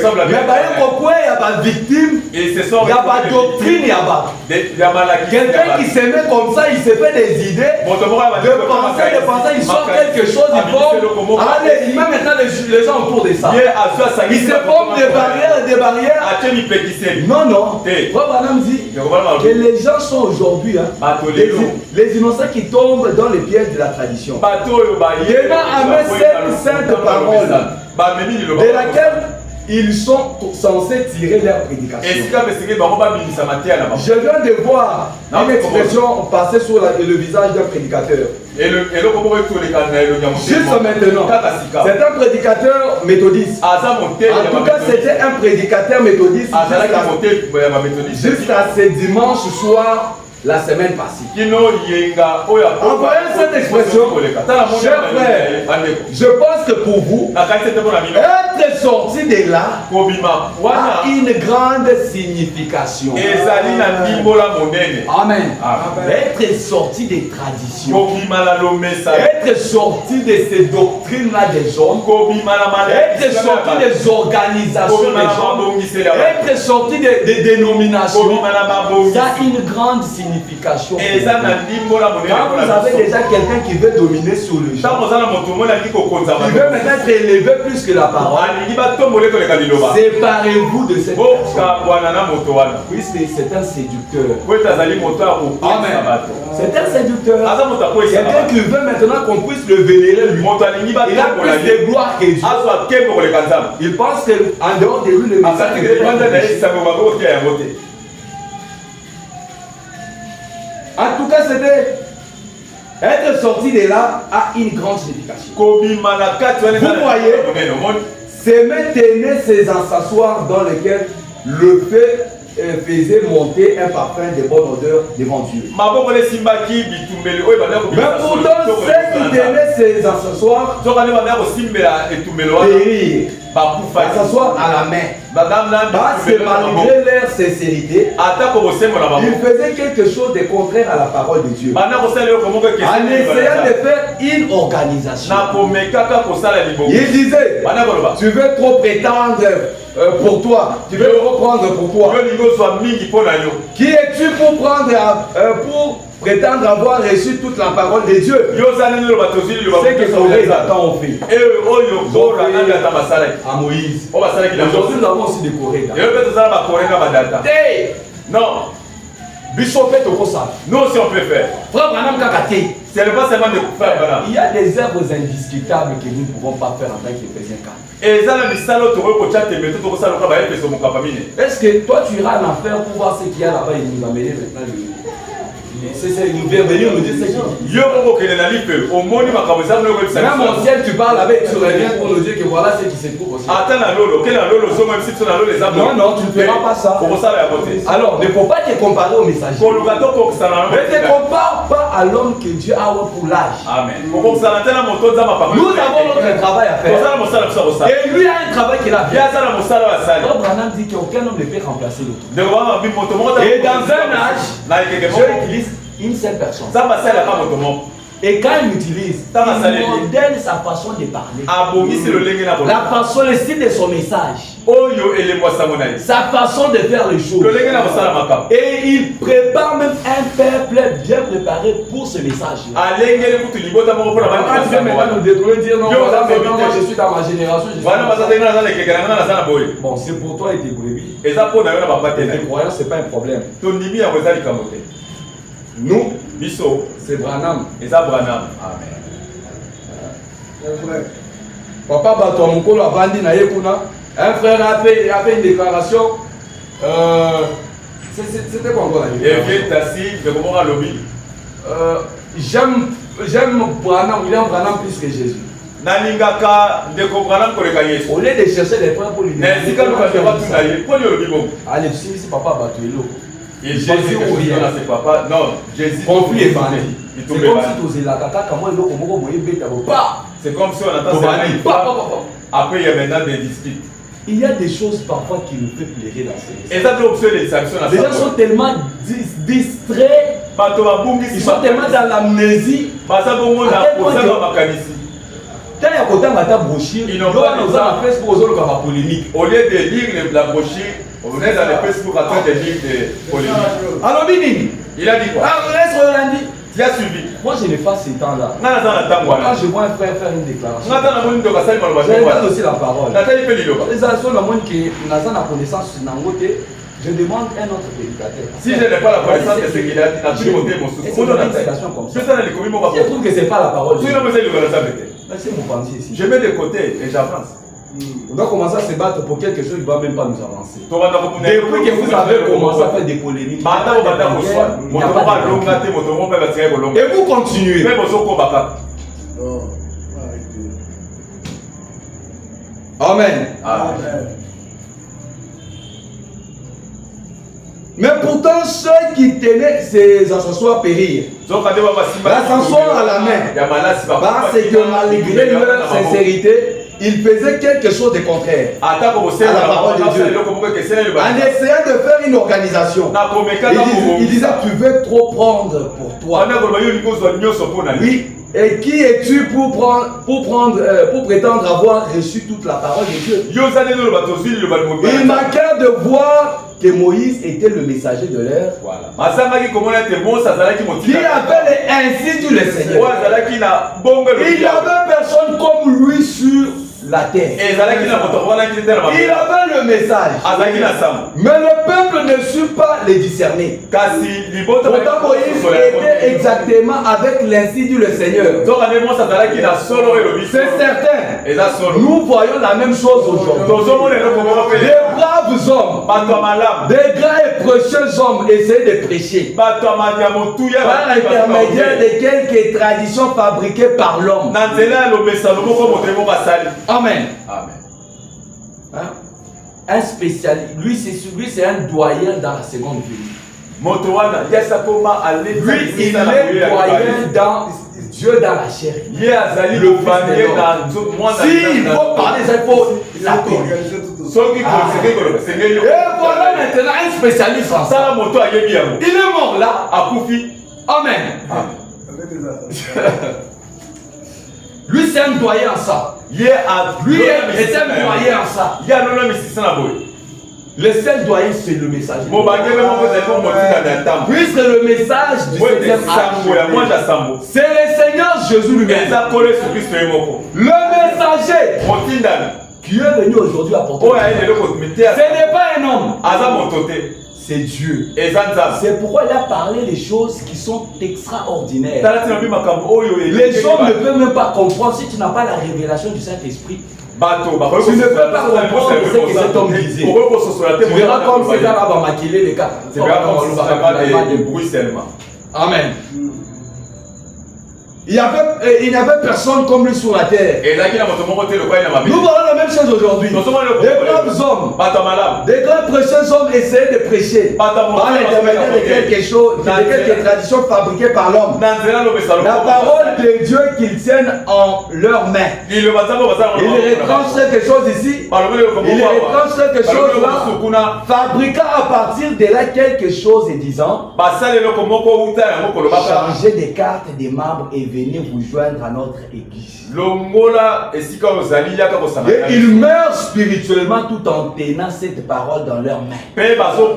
des victimes, il y a des doctrines, quelqu'un qui se met comme ça, il se fait des idées, de penser, il sort quelque chose, il forme. Allez, il met maintenant les gens autour de ça. Il se forme des barrières. Non, non. Madame dit que les gens sont aujourd'hui, les innocents qui tombent dans les pièges de la tradition. Demain, avec cette sainte parole, de laquelle ils sont censés tirer leur prédication. Je viens de voir une expression passer sur le visage d'un prédicateur. Juste maintenant, c'est un prédicateur méthodiste. En tout cas, c'était un prédicateur méthodiste jusqu'à ce dimanche soir. La semaine passée. En voyant cette expression, chers frères, je pense que pour vous, être sorti de là a une grande signification. Amen. Être sorti des traditions, être sorti de ces doctrines-là des hommes, être sorti des organisations des hommes, être sorti des dénominations, ça a une grande signification. Quand vous avez déjà quelqu'un qui veut dominer sur le champ, qui veut maintenant élever plus que la parole, séparez-vous de cette personne. Puisque c'est un séducteur. Amen. C'est un séducteur. Quelqu'un qui veut maintenant qu'on puisse le vénérer lui. Il a plus de gloire que Dieu. Il pense qu'en dehors de lui, le message en tout cas, c'était être sorti de là a une grande signification. Vous voyez, c'est maintenir ces s'asseoir dans lesquels le feu faisait monter un parfum de bonne odeur devant Dieu. Mais pourtant, ceux qui tenaient ces accessoires périr, s'asseoir à la main. Parce que malgré leur sincérité, ils faisaient quelque chose de contraire à la parole de Dieu. En essayant de faire une organisation. Il disait, tu veux trop prétendre pour toi, tu veux trop prendre pour toi. Qui es-tu pour prendre pour prétendre avoir reçu toute la parole de Dieu? C'est que Corée ont fait à Moïse. Aujourd'hui nous avons aussi des Corées. Non. Nous aussi on peut faire. Ce n'est pas seulement de faire. Il y a des œuvres indiscutables que nous ne pouvons pas faire en tant qu'Éphésiens 4. Est-ce que toi tu iras en enfer pour voir ce qu'il y a là-bas et nous amener maintenant nous venir nous dire ce qu'il dit. Même au ciel tu parles avec, tu reviens pour nous dire que voilà ce qui se trouve aussi. Non, tu ne feras pas ça. Alors ne faut pas te comparer au messager. Ne te compare pas à l'homme que Dieu a pour l'âge. Amen. Nous avons notre travail à faire. Et lui a un travail qu'il a fait. Donc Branham dit qu'aucun homme ne peut remplacer l'autre. Et dans un âge, Dieu utilise une seule personne. Et quand il utilise, il modèle sa façon de parler. La façon, le style de son message. Sa façon de faire les choses. Et il prépare même un peuple bien préparé pour ce message. Quand tu viens maintenant nous détruire, dire non, voilà, maintenant moi je suis dans ma génération. Bon, c'est pour toi et tes brebis. Tes croyances, ce n'est pas un problème. Nous, c'est Branham. Et ça, Branham. Amen. Papa Batomokolo a vendu na Yekuna. Un frère a fait une déclaration. C'était quoi encore la déclaration? J'aime Branham, il aime Branham plus que Jésus. Au lieu de chercher des frères pour lui dire. Allez, si papa Batuelo. Et Jésus c'est papa. Non, Jésus. Conflit est bandit. C'est comme si tu es là, c'est comme si on entend. Après, il y a maintenant des disputes. Il y a des choses parfois qui nous font pleurer dans ces messages. Les gens sont tellement distraits. Ils sont tellement dans l'amnésie. Quand il y a côté de brochure, ils n'ont pas nous en fait pour la polémique. Au lieu de lire la brochure, on est dans les Facebook en train de lire des polémiques. Alors, Bini, il a dit quoi? Tu as suivi. Moi, je n'ai pas ce temps-là. Quand je vois un frère faire une déclaration, je regarde aussi la parole. Les gens qui ont la connaissance dans le côté, je demande un autre prédicateur. Si je n'ai pas la connaissance de ce qu'il a dit, je vais monter mon souci. Je trouve que ce n'est pas la parole. C'est mon pensée ici. Je mets de côté et j'avance. On doit commencer à se battre pour quelque chose qui ne va même pas nous avancer. Depuis que vous avez commencé à faire des polémiques, et vous continuez. Amen. Amen. Mais pourtant, ceux qui tenaient ces accessoires périr, l'ascenseur à la main, parce que malgré leur sincérité, ils faisaient quelque chose de contraire à la parole de Dieu. En essayant de faire une organisation, ils disaient tu veux trop prendre pour toi. Oui. Et qui es-tu pour prétendre avoir reçu toute la parole de Dieu? Il manquait de voir que Moïse était le messager de l'air. Qui avait ainsi dit le Seigneur. Il n'y avait personne comme lui sur la terre. Il avait le message. Mais le peuple ne sut pas les discerner. Pourtant Moïse était exactement avec l'insi dit le Seigneur. C'est certain. Nous voyons la même chose aujourd'hui. Des braves hommes, des grands et précieux hommes essaient de prêcher par l'intermédiaire de quelques traditions fabriquées par l'homme. Amen. Amen. Hein? Un spécialiste, lui c'est un doyen dans la seconde vie. Lui il est doyen dans Dieu dans la chair. S'il faut parler, il faut l'appeler. Et voilà maintenant un spécialiste en ça. Il est mort là. Amen. Lui c'est un doyen en ça. Lui est un doyen en ça. Le seul doyen c'est le message. Puisque le message du 7e âge, c'est le Seigneur Jésus lui-même. Le messager qui est venu aujourd'hui apporter. Ce n'est pas un homme. C'est Dieu. C'est pourquoi il a parlé des choses qui sont extraordinaires. Les gens ne peuvent même pas comprendre si tu n'as pas la révélation du Saint-Esprit. Tu ne peux pas comprendre ce que cet homme disait. Tu verras comme ces gars-là vont maquiller les cas. Amen. Il n'y avait personne comme lui sur la terre. Nous voyons la même chose aujourd'hui. Des braves hommes, des grands précieux hommes essaient de prêcher par l'intermédiaire de quelque chose, de quelques traditions fabriquées par l'homme. La parole de Dieu qu'ils tiennent en leurs mains. Ils retranchent quelque chose ici. Ils retranchent quelque chose là, fabriquant à partir de là quelque chose et disant changer des cartes des membres et venez vous joindre à notre église. Et ils meurent spirituellement tout en tenant cette parole dans leurs mains.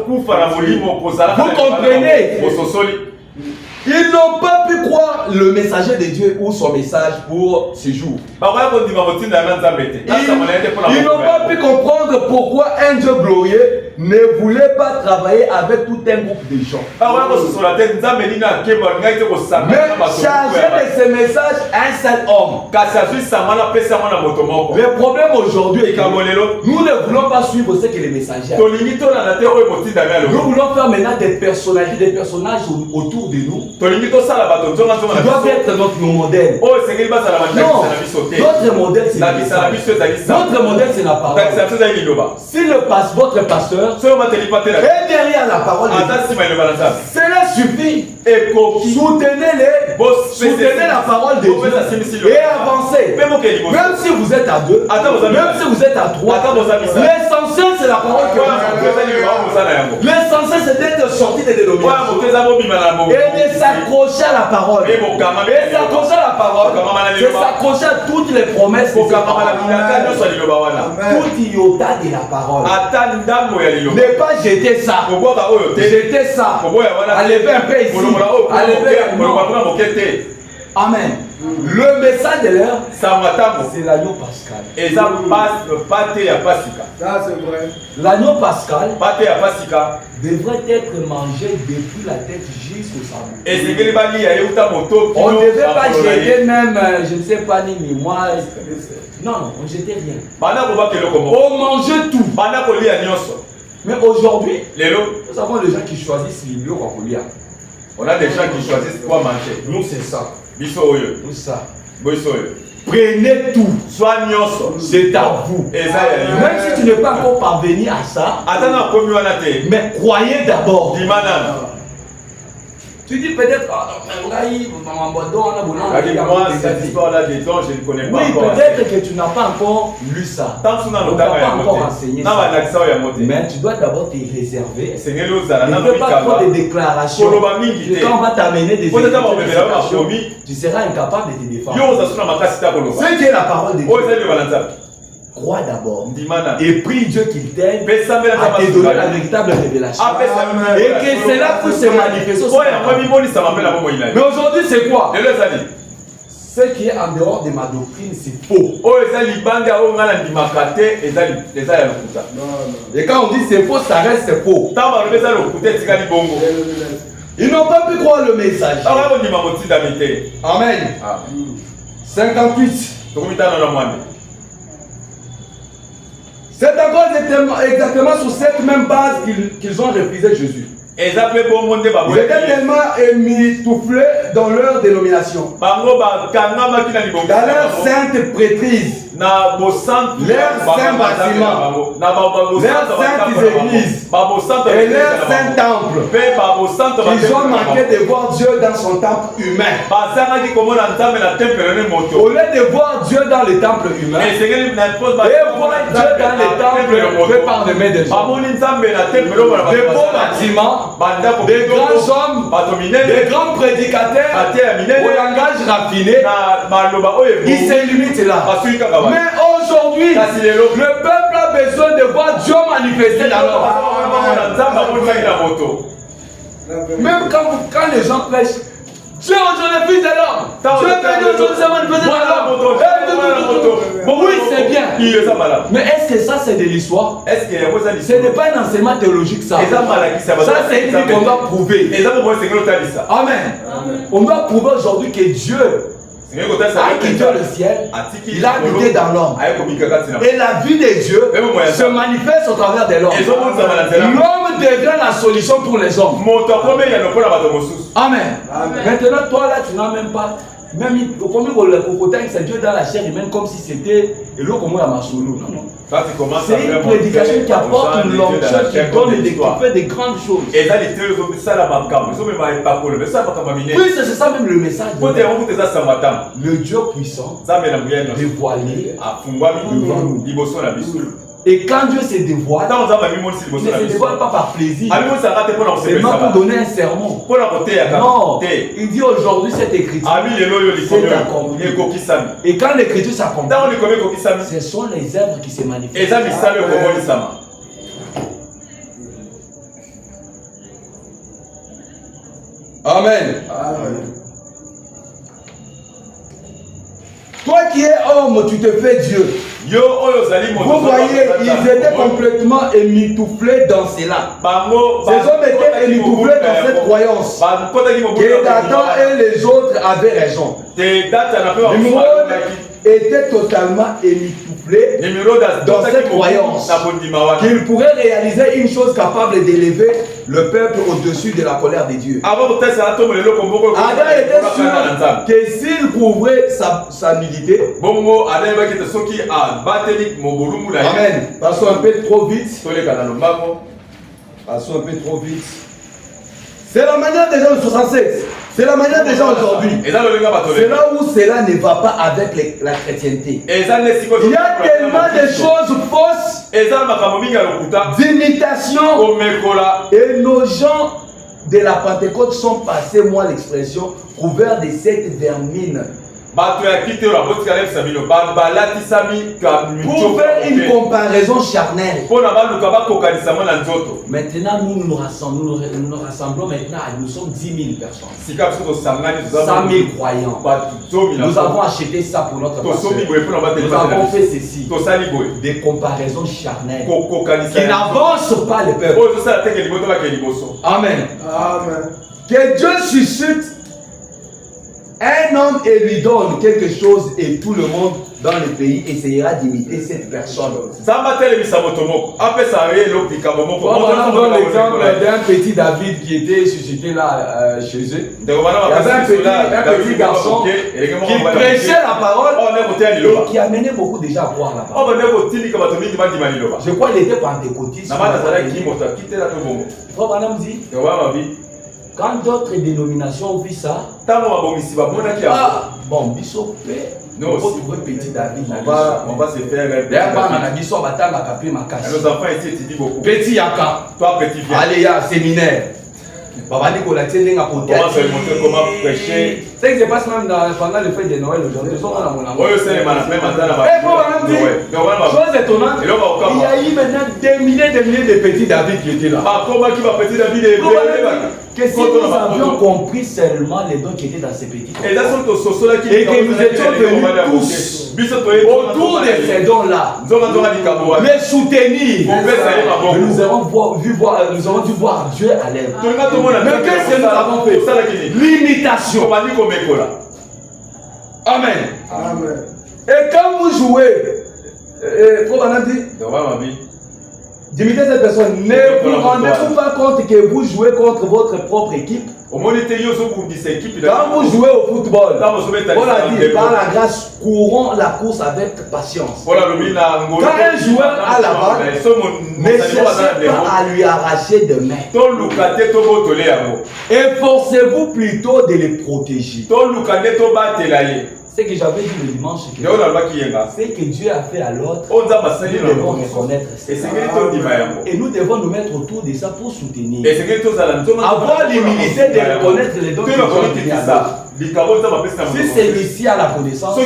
Vous comprenez? Ils n'ont pas pu croire le messager de Dieu ou son message pour ce jour. Ils n'ont pas pu comprendre pourquoi un Dieu glorieux ne voulait pas travailler avec tout un groupe de gens. Mais chargé de ce message un seul homme. Le problème aujourd'hui est que nous ne voulons pas suivre ce que les messagers. Nous voulons faire maintenant des personnalités, des personnages autour de nous. Qui doivent être notre modèle. Non, notre modèle c'est notre modèle c'est la parole. Si votre pasteur est derrière la parole de Dieu, cela suffit. Soutenez la parole de Dieu et avancez. Même si vous êtes à deux, même si vous êtes à trois, l'essentiel c'est la parole que vous avez. L'essentiel c'est d'être sorti des dénominations et de s'accrocher à la parole. Et s'accrocher à la parole, c'est s'accrocher à toutes les promesses. Tout iota de la parole. Ne pas jeter ça. Jeter ça. Enlever un peu ici. Enlever un peu. Amen. Le message de l'heure, c'est l'agneau pascal. Et ça passe à Pasika. Ça c'est vrai. L'agneau pascal Pasika devrait être mangé depuis la tête jusqu'au sabot. Et c'est que on ne devait pas jeter même, je ne sais pas, ni moi. Non, on ne jetait rien. On mangeait tout. Mais aujourd'hui, nous avons des gens qui choisissent l'îlot qu'on peut lire. On a des gens qui choisissent quoi manger. Nous, c'est ça. Nous, ça. Prenez tout. C'est à vous. Même si tu n'es pas encore parvenu à ça, mais croyez d'abord. Tu dis peut-être, moi, cette histoire-là des dons, je ne connais pas. Oui, peut-être que tu n'as pas encore lu ça. Tu n'as pas encore enseigné ça. Mais tu dois d'abord te réserver. Ne fais pas trop de déclarations. Quand on va t'amener des explications, tu seras incapable de te défendre. Ce qui est la parole de Dieu. Crois d'abord et prie Dieu qu'il t'aide à te donner la véritable révélation et que cela puisse se manifester. Mais aujourd'hui c'est quoi? Ce qui est en dehors de ma doctrine c'est faux. Et quand on dit c'est faux, ça reste faux. Ils n'ont pas pu croire le message. Amen. 58. C'est encore exactement sur cette même base qu'ils ont refusé Jésus. Ils étaient tellement émitouflés dans leur dénomination, dans leur sainte prêtrise, leur saint bâtiment, leur sainte église et leur saint temple. Ils ont manqué de voir Dieu dans son temple humain. Au lieu de voir Dieu dans le temple humain et voir Dieu dans le temple fait par les mains des hommes, de beaux bâtiments, des grands hommes, des grands prédicateurs au langage raffiné, ils se limitent là. Mais aujourd'hui, le peuple a besoin de voir Dieu manifester dans leur vie. Même quand les gens prêchent, Dieu aujourd'hui fils de l'homme. Dieu aujourd'hui s'est manifesté dans l'homme. Oui, c'est bien. Mais est-ce que ça c'est de l'histoire? Ce n'est pas un enseignement théologique ça. Ça c'est une idée qu'on doit prouver. Amen. On doit prouver aujourd'hui que Dieu a quitté le ciel, il a habité dans l'homme. Et la vie de Dieu se manifeste au travers de l'homme. L'homme devient la solution pour les hommes. Amen. Maintenant, toi là, tu n'as même pas. Même c'est Dieu dans la chair humaine comme si c'était l'eau comme la masolo. Non, non. C'est une prédication qui apporte une longueur, qui donne qui fait des grandes choses. Oui, c'est ça même le message. Le Dieu puissant dévoilé devant nous. Et quand Dieu se dévoile, il ne se dévoile pas par plaisir. C'est pas pour donner un sermon. Non, il dit aujourd'hui cette écriture c'est accompli. Et quand l'écriture s'accomplit, ce sont les œuvres qui se manifestent. Amen. Toi qui es homme, tu te fais Dieu. Vous voyez, ils étaient complètement émitouflés dans cela. Ces hommes étaient émitouflés dans cette croyance que Nathan et les autres avaient raison. Nimrod était totalement émitouflé dans cette croyance qu'il pourrait réaliser une chose capable d'élever le peuple au-dessus de la colère de Dieu. Adam était sûr que s'il prouverait sa nullité, amen. Passons un peu trop vite. Passons un peu trop vite. C'est la manière des gens de 67. C'est la manière des gens aujourd'hui. C'est là où cela ne va pas avec la chrétienté. Il y a tellement de choses fausses, d'imitation. Et nos gens de la Pentecôte sont passés, moi l'expression, couverts de cette vermine Pour faire une comparaison charnelle. Maintenant, nous nous rassemblons maintenant, nous sommes 10 000 personnes. 100 000 croyants. Nous avons acheté ça pour notre pasteur. Nous avons fait ceci. Des comparaisons charnelles qui n'avancent pas le peuple. Amen. Amen. Que Dieu suscite un homme et lui donne quelque chose et tout le monde dans le pays essayera d'imiter cette personne. On donne l'exemple d'un petit David qui était suscité là chez eux. Il y avait un petit garçon qui prêchait la parole et qui amenait beaucoup déjà à croire la parole. Je crois qu'il était pentecôtiste. Quand d'autres dénominations ont vu ça, bon, Bissopé, on va trouver petit David. On va se faire. Nos enfants ici étudient beaucoup. Petit Yaka. Toi, petit viens. Allez, il y a un séminaire. Papa Nicolas, tu sais, comment se montrer comment prêcher. C'est ce qui se passe même pendant le fête de Noël aujourd'hui. Oui, c'est les manapins maintenant. Chose étonnante, il y a eu maintenant des milliers de petits David qui étaient là. Comment qui va petit David que si nous avions compris seulement les dons qui étaient dans ces petits et que nous étions venus tous autour de ces dons-là, les soutenir, nous avons dû voir Dieu à l'œuvre. Mais qu'est-ce que nous avons fait? L'imitation. Amen. Amen. Et quand vous jouez, comment on a dit? D'imiter cette personne, ne vous rendez-vous pas compte que vous jouez contre votre propre équipe? Quand vous jouez au football, on a dit par la grâce, courons la course avec patience. Quand un joueur a la balle, ne cherchez pas à lui arracher de main. Efforcez-vous plutôt de les protéger. Ce que j'avais dit le dimanche, c'est que Dieu a fait à l'autre, nous devons reconnaître ça. Et nous devons nous mettre autour de ça pour soutenir. Avoir l'humilité de reconnaître les dons que Dieu a donné à l'autre. Si celui-ci a la connaissance,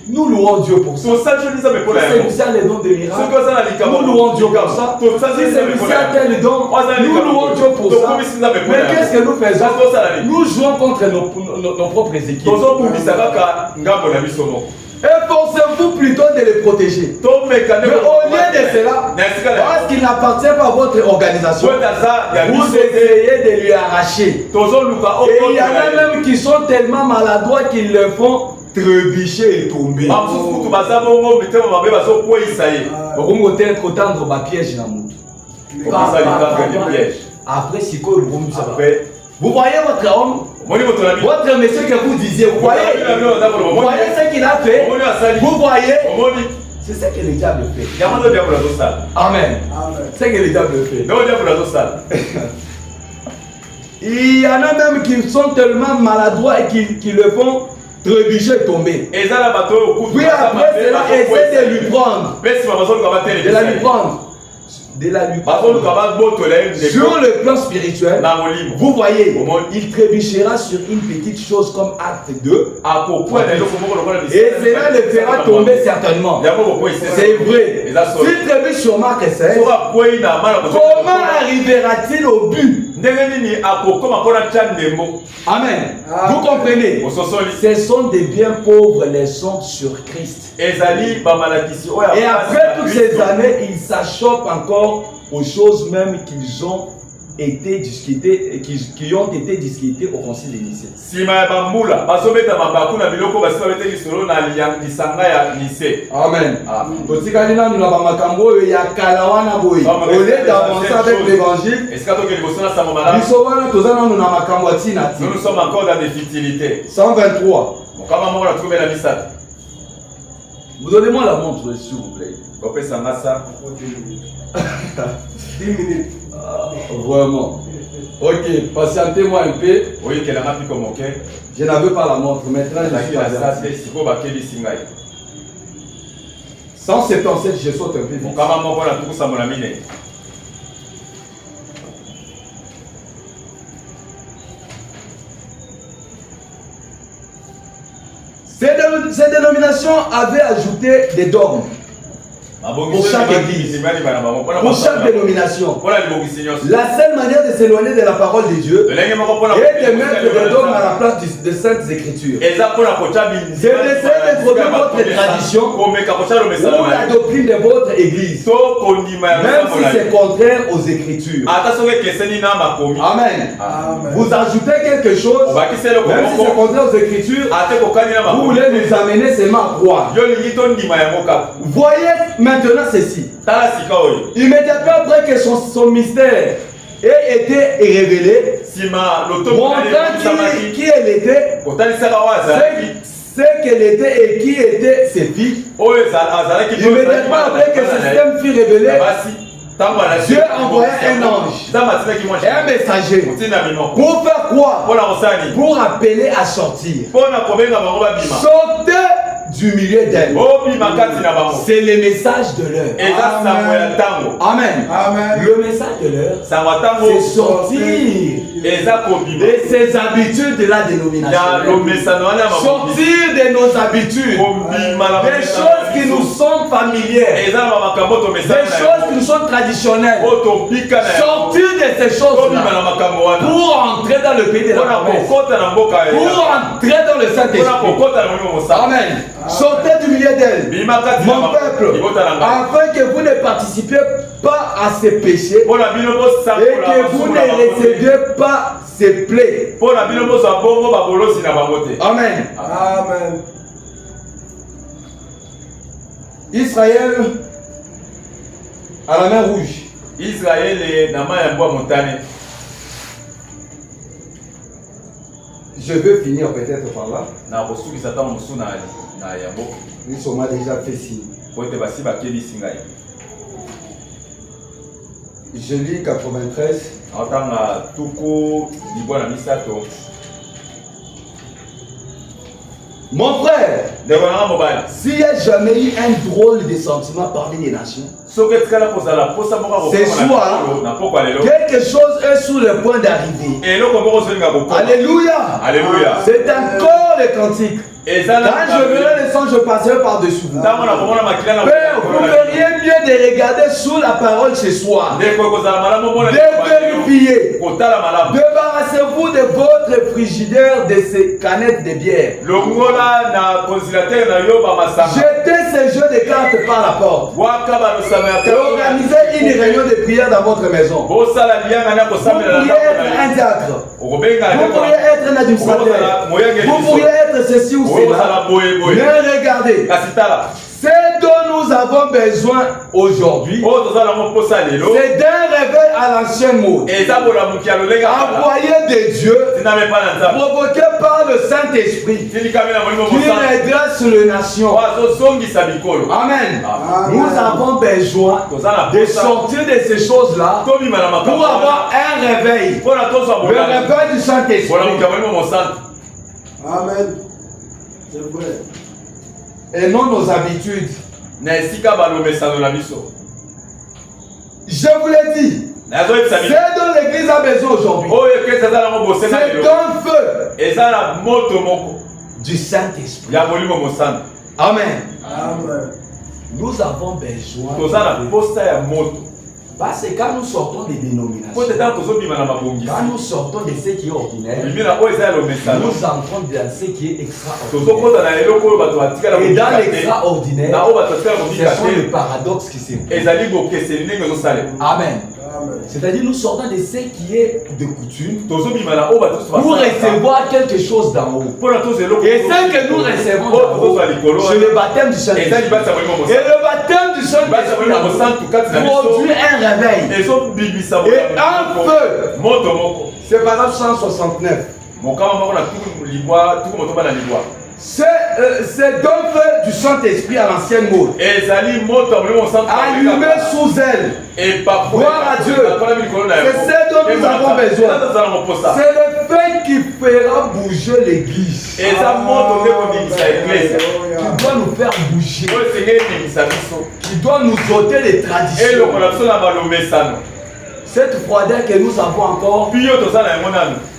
nous louons Dieu pour ça. Si celui-ci a les dons de miracle, nous louons Dieu pour ça. Si celui-ci a tel don, nous louons Dieu pour ça. Mais qu'est-ce que nous faisons? Nous jouons contre nos propres équipes. Efforcez-vous plutôt de les protéger. Mais au lieu de cela, parce qu'il n'appartient pas à votre organisation, vous essayez de lui arracher. Et il y en a même qui sont tellement maladroits qu'ils le font trébucher et tomber. Après, c'est quoi le bon? Vous voyez votre homme, votre monsieur que vous disiez, vous voyez ce qu'il a fait, vous voyez, c'est ce que le diable fait. Amen. C'est ce que le diable fait. Il y en a même qui sont tellement maladroits et qui le font trébucher et tomber. Puis après cela, essaie de lui prendre. De la lui prendre. Sur le plan spirituel, vous voyez, il trébuchera sur une petite chose comme acte 2 et cela le fera tomber certainement. C'est vrai. S'il trébuche sur Marc 16, comment arrivera-t-il au but? Amen. Vous comprenez? Ce sont des biens pauvres les sons sur Christ. Et après toutes ces années, ils s'achoppent encore aux choses même qu'ils ont été discutées, qui ont été discutées au concile de Nicée. Amen. Au lieu d'avancer avec l'évangile, nous sommes encore dans des futilités. 123. Vous donnez-moi la montre, s'il vous plaît. 10 minutes. Vraiment. Ok, patientez-moi un peu. Je n'avais pas la montre. Maintenant, je suis à 177, je saute un peu vite. 177. dénomination avait ajouté des dogmes. Pour chaque église, pour chaque dénomination, la seule manière de s'éloigner de la parole de Dieu est de mettre des dogmes à la place des saintes écritures. C'est d'essayer d'introduire votre tradition ou la doctrine de votre église, même si c'est contraire aux écritures. Amen. Vous ajoutez quelque chose, même si c'est contraire aux écritures, vous voulez nous amener seulement à croire. Voyez maintenant ceci. Immédiatement après que son mystère ait été révélé, montrant qui elle était, ce qu'elle était et qui étaient ses filles, immédiatement après que ce système fut révélé, Dieu envoya un ange, un messager. Pour faire quoi? Pour appeler à sortir. Sortez du milieu d'elle. C'est le message de l'heure. Amen. Le message de l'heure, c'est sortir de ses habitudes de la dénomination. Sortir de nos habitudes. Des choses qui nous sont familières. Des choses qui nous sont traditionnelles. Sortir de ces choses-là pour entrer dans le pays de la promesse. Pour entrer dans le Saint-Esprit. Amen. Sortez du milieu d'elle, mon peuple, afin que vous ne participiez pas à ces péchés et que vous ne receviez pas ces plaies. Amen. Amen. Israël à la mer Rouge. Israël est dans la montagne. Je veux finir peut-être par là. Nous sommes déjà fait signe. Je lis 93. Mon frère, s'il n'y a jamais eu un drôle de sentiment parmi les nations, c'est soit quelque chose est sous le point d'arriver. Alléluia. Alléluia. C'est encore le cantique. Quand je verrai le sang, je passerai par-dessus vous. Père, vous feriez mieux de regarder sous la parole ce soir. De vérifier. Débarrassez-vous de votre frigidaire, de ces canettes de bière. Jetez ces jeux de cartes par la porte. Et organisez une réunion de prière dans votre maison. Vous pourriez être un diacre. Vous pourriez être un administrateur. Vous pourriez être ceci ou cela. Mais regardez. Ce dont nous avons besoin aujourd'hui, c'est d'un réveil à l'ancienne mode. Envoyé de Dieu, provoqué par le Saint-Esprit, qui redresse les nations. Amen. Nous avons besoin de sortir de ces choses-là pour avoir un réveil. Le réveil du Saint-Esprit. Amen. C'est vrai. Et non nos habitudes. Je vous l'ai dit. C'est dont l'église a besoin aujourd'hui. C'est d'un feu du Saint-Esprit. Amen. Amen. Nous avons besoin. Parce que quand nous sortons des dénominations, quand nous sortons de ce qui est ordinaire, nous entrons dans ce qui est extraordinaire. Et dans l'extraordinaire, ce sont les paradoxes qui se font. Amen. C'est-à-dire nous sortons de ce qui est de coutume pour recevoir quelque chose d'en haut. Et ce que nous recevons d'en haut, c'est le baptême du Saint-Esprit. Et le baptême du Saint-Esprit produit un réveil et un feu. C'est par exemple 169. C'est donc feu du Saint-Esprit à l'ancienne mode. Allumé sous elle. Gloire à Dieu. C'est ce dont nous avons besoin. C'est le feu qui fera bouger l'église. Qui doit nous faire bouger. Qui doit nous ôter les traditions. Cette froideur que nous avons encore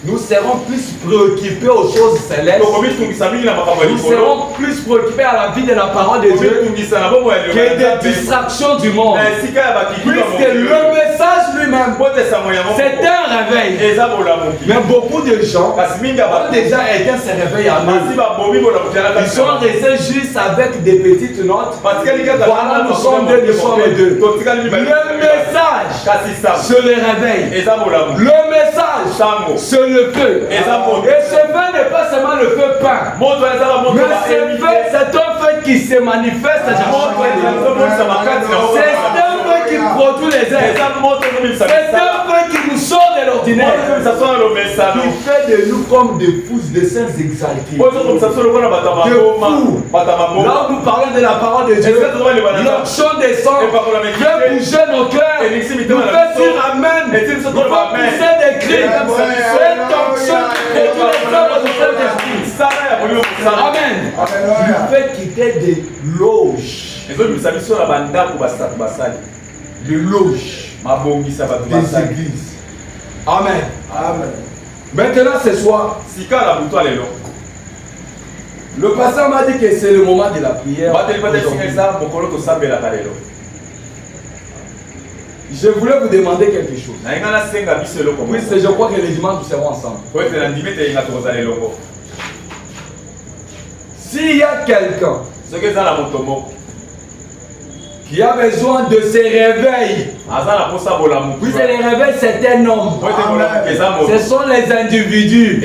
nous serons plus préoccupés aux choses célestes. Nous serons plus préoccupés à la vie de la parole de Dieu que des distractions du monde. Puisque le message lui-même, c'est un réveil. Mais beaucoup de gens ont déjà éteint ce réveil à nous. Ils sont restés juste avec des petites notes. Voilà, nous sommes deux, nous sommes deux. Le message, c'est le réveil. Le message, c'est le feu. Et ce feu n'est pas seulement le feu peint. Mais ce feu, c'est un feu qui se manifeste. C'est un feu qui produit les ailes. C'est un feu qui nous sort de l'ordinaire. Qui fait de nous comme des pousses de saints exaltés. Là où nous parlons de la parole de Dieu, l'onction descend, fait bouger nos cœurs, nous fait dire Amen, nous fait pousser des cris. Cette onction qui produit les œuvres du Saint-Esprit. Amen. Nous fait quitter des loges. Des loges. Des églises. Amen. Amen. Maintenant ce soir, le pasteur m'a dit que c'est le moment de la prière. Je voulais vous demander quelque chose. Puisque je crois que les dimanches nous serons ensemble. S'il y a quelqu'un qui a besoin de se réveiller, puisque les réveils c'est un homme, ce sont les individus.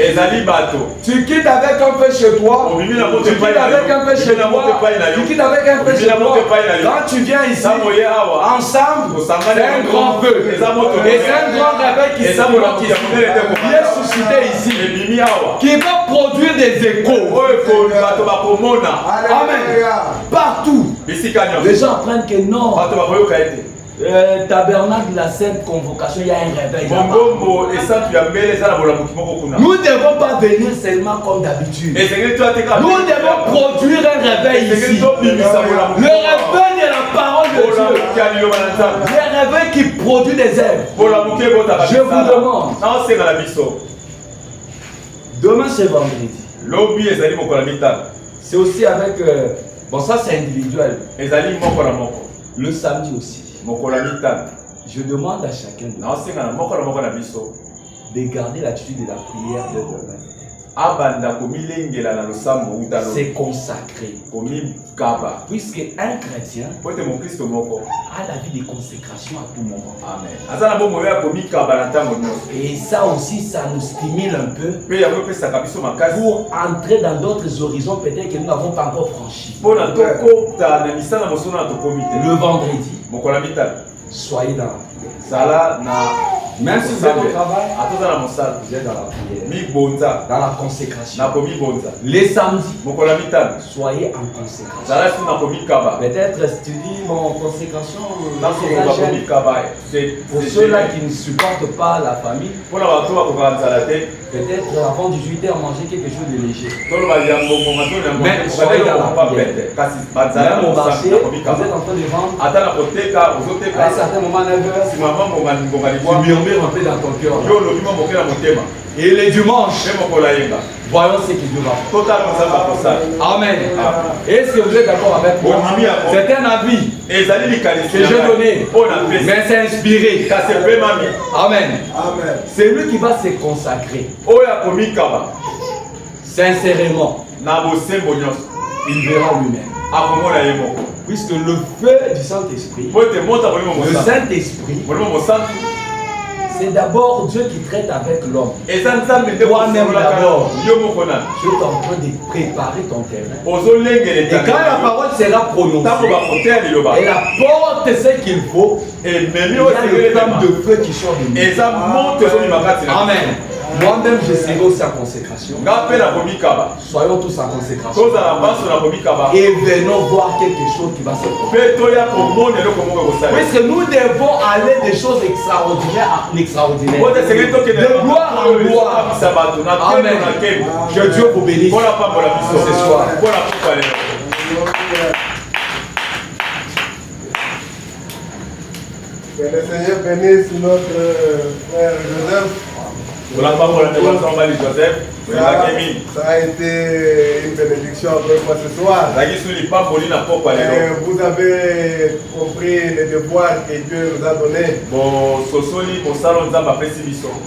Tu quittes avec un peu chez toi, tu quittes avec un peu chez toi, tu quittes avec un peu chez toi. Quand tu viens ici, ensemble, c'est un grand feu. Et c'est un grand réveil qui est suscité ici, qui va produire des échos. Amen. Partout. Les gens apprennent que non. Tabernacle de la Sainte Convocation, il y a un réveil. Nous ne devons pas venir seulement comme d'habitude. Nous devons produire un réveil ici. Le réveil de la parole de Dieu. Le réveil qui produit des œuvres. Je vous demande. Demain c'est vendredi. C'est aussi avec. Bon, ça c'est individuel. Le samedi aussi. Je demande à chacun de garder l'attitude de la prière de demain. C'est consacré. Puisque un chrétien a la vie de consécration à tout moment. Et ça aussi, ça nous stimule un peu pour entrer dans d'autres horizons peut-être que nous n'avons pas encore franchis. Le vendredi, soyez dans la prière. Même si vous êtes au travail, vous êtes dans la prière, dans la consécration. Les samedis, soyez en consécration. Peut-être si tu dis mon consécration, pour ceux-là qui ne supportent pas la famille, peut-être avant 18h manger quelque chose de léger. Mais soyez dans la prière. Même au marché, vous êtes en train de vendre. À un certain moment, 9h, tu murmures un peu dans ton cœur. Et les dimanches, voyons ce que Dieu va faire. Amen. Est-ce que vous êtes d'accord avec moi? C'est un avis que j'ai donné, mais c'est inspiré. Amen. C'est lui qui va se consacrer sincèrement. Il verra lui-même. Puisque le feu du Saint-Esprit, le Saint-Esprit, c'est d'abord Dieu qui traite avec l'homme. Toi-même d'abord, tu es en train de préparer ton terrain. Et quand la parole sera prononcée, et la porte ce qu'il faut, il y a le flamme de feu qui sort de nous. Amen. Moi-même, je serai aussi en consécration. Soyons tous en consécration. Et venons voir quelque chose qui va se produire. Puisque nous devons aller des choses extraordinaires à extraordinaires. De gloire en gloire. Amen. Que Dieu vous bénisse ce soir. Que le Seigneur bénisse notre frère Joseph. Ça a été une bénédiction pour moi ce soir. Vous avez compris les devoirs que Dieu nous a donnés.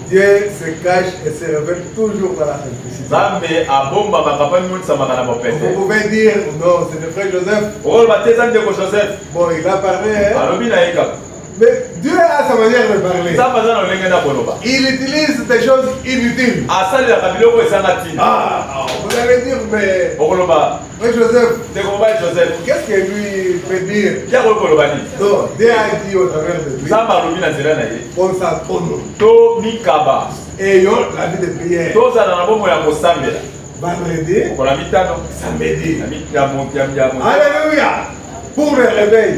Dieu se cache et se révèle toujours dans la simplicité. Vous pouvez dire, non, c'est le frère Joseph. Bon, il a parlé. Hein? Mais Dieu a sa manière de parler. Il utilise des choses inutiles. Vous allez dire, mais Frère Joseph, qu'est-ce que lui peut dire? Non, Dieu a dit au travers de lui. On s'attend. Et la vie de prière. Vendredi, samedi. Alléluia. Pour le réveil.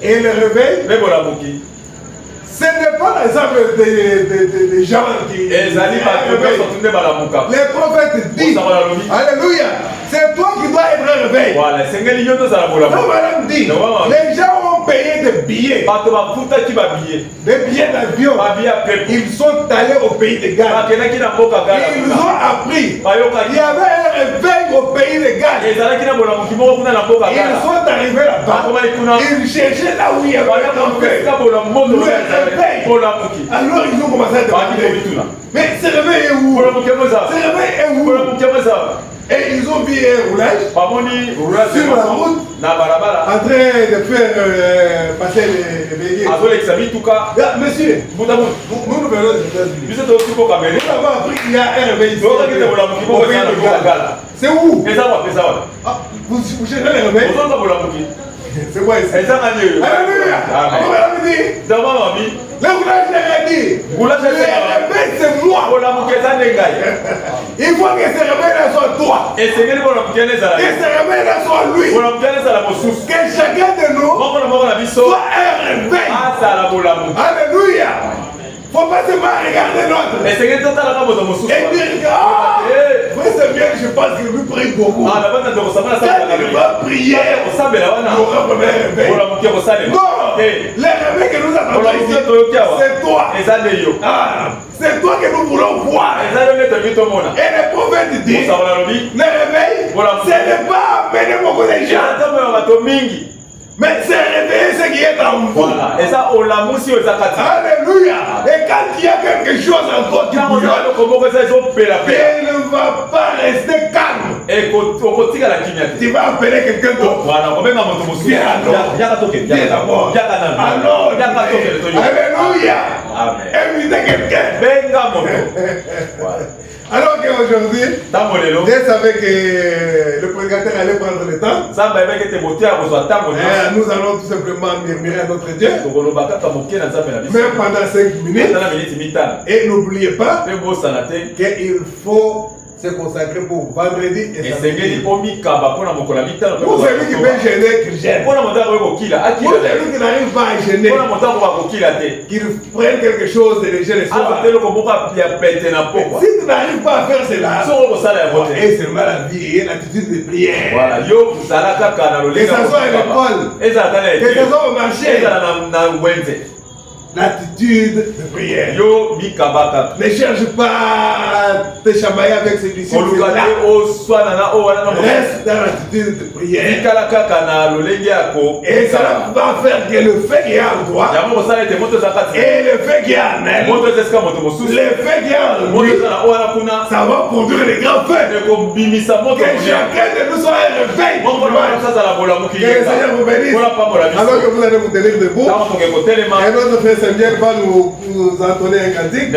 Et le réveil, ce n'est pas l'exemple des gens qui... Les prophètes disent, alléluia, c'est toi qui dois être réveillé. Non, madame dit, les gens ont payé des billets. Des billets d'avion. Ils sont allés au pays de Galles. Ils ont appris. Il y avait un réveil au pays de Galles. Ils sont arrivés là-bas. Ils cherchaient là où il y avait un réveil. Alors ils ont commencé à demander. Mais ce réveil est où? Ce réveil est où? Et ils ont vu un roulage sur la route en train de faire passer les véhicules. Monsieur, nous venons des États-Unis. Nous avons appris qu'il y a un réveil ici. C'est où? Vous cherchez le réveil? C'est quoi ici? Alléluia! Le roulage est dit. Le réveil c'est moi. Il faut que ce réveil soit toi. Et ce réveil soit lui. Que chacun de nous soit un réveil. Alléluia. Faut pas seulement regarder l'autre. Et dire que c'est bien, je pense qu'il lui prie beaucoup. Quand il va prier, il aura premier réveil. Non, le réveil que nous attendons ici, c'est toi. C'est toi que nous voulons voir. Et le prophète dit, le réveil, ce n'est pas amener beaucoup de gens. Mais c'est réveiller ce qui est en vous. Alléluia. Et quand il y a quelque chose encore qui bouillonne, il ne va pas rester calme. Tu vas appeler quelqu'un d'autre. Viens d'abord. Alléluia. Invitez quelqu'un. Alors qu'aujourd'hui, Dieu savait que le prédicateur allait prendre le temps. Nous allons tout simplement murmurer à notre Dieu. Même pendant 5 minutes. Et n'oubliez pas qu'il faut se consacrer pour vendredi et samedi. Pour celui qui peut gêner, qu'il gêne. Pour celui qui n'arrive pas à gêner, qu'il prenne quelque chose de léger le soir. Si tu n'arrives pas à faire cela, et c'est mal la vie et l'attitude de prière. Que ça soit à l'école, que ça soit au marché. L'attitude de prière. Ne cherche pas à te chamailler avec ces disciples. Reste dans l'attitude de prière. Et ça va faire que le fait qu'il y a en toi et le fait qu'il y a en elle, le fait qu'il y a en lui, ça va produire des grands faits. Que chacun de nous soit un réveil. Que le Seigneur vous bénisse. Alors que vous allez vous tenir debout. Et notre frère Samuel va nous entonner un cantique.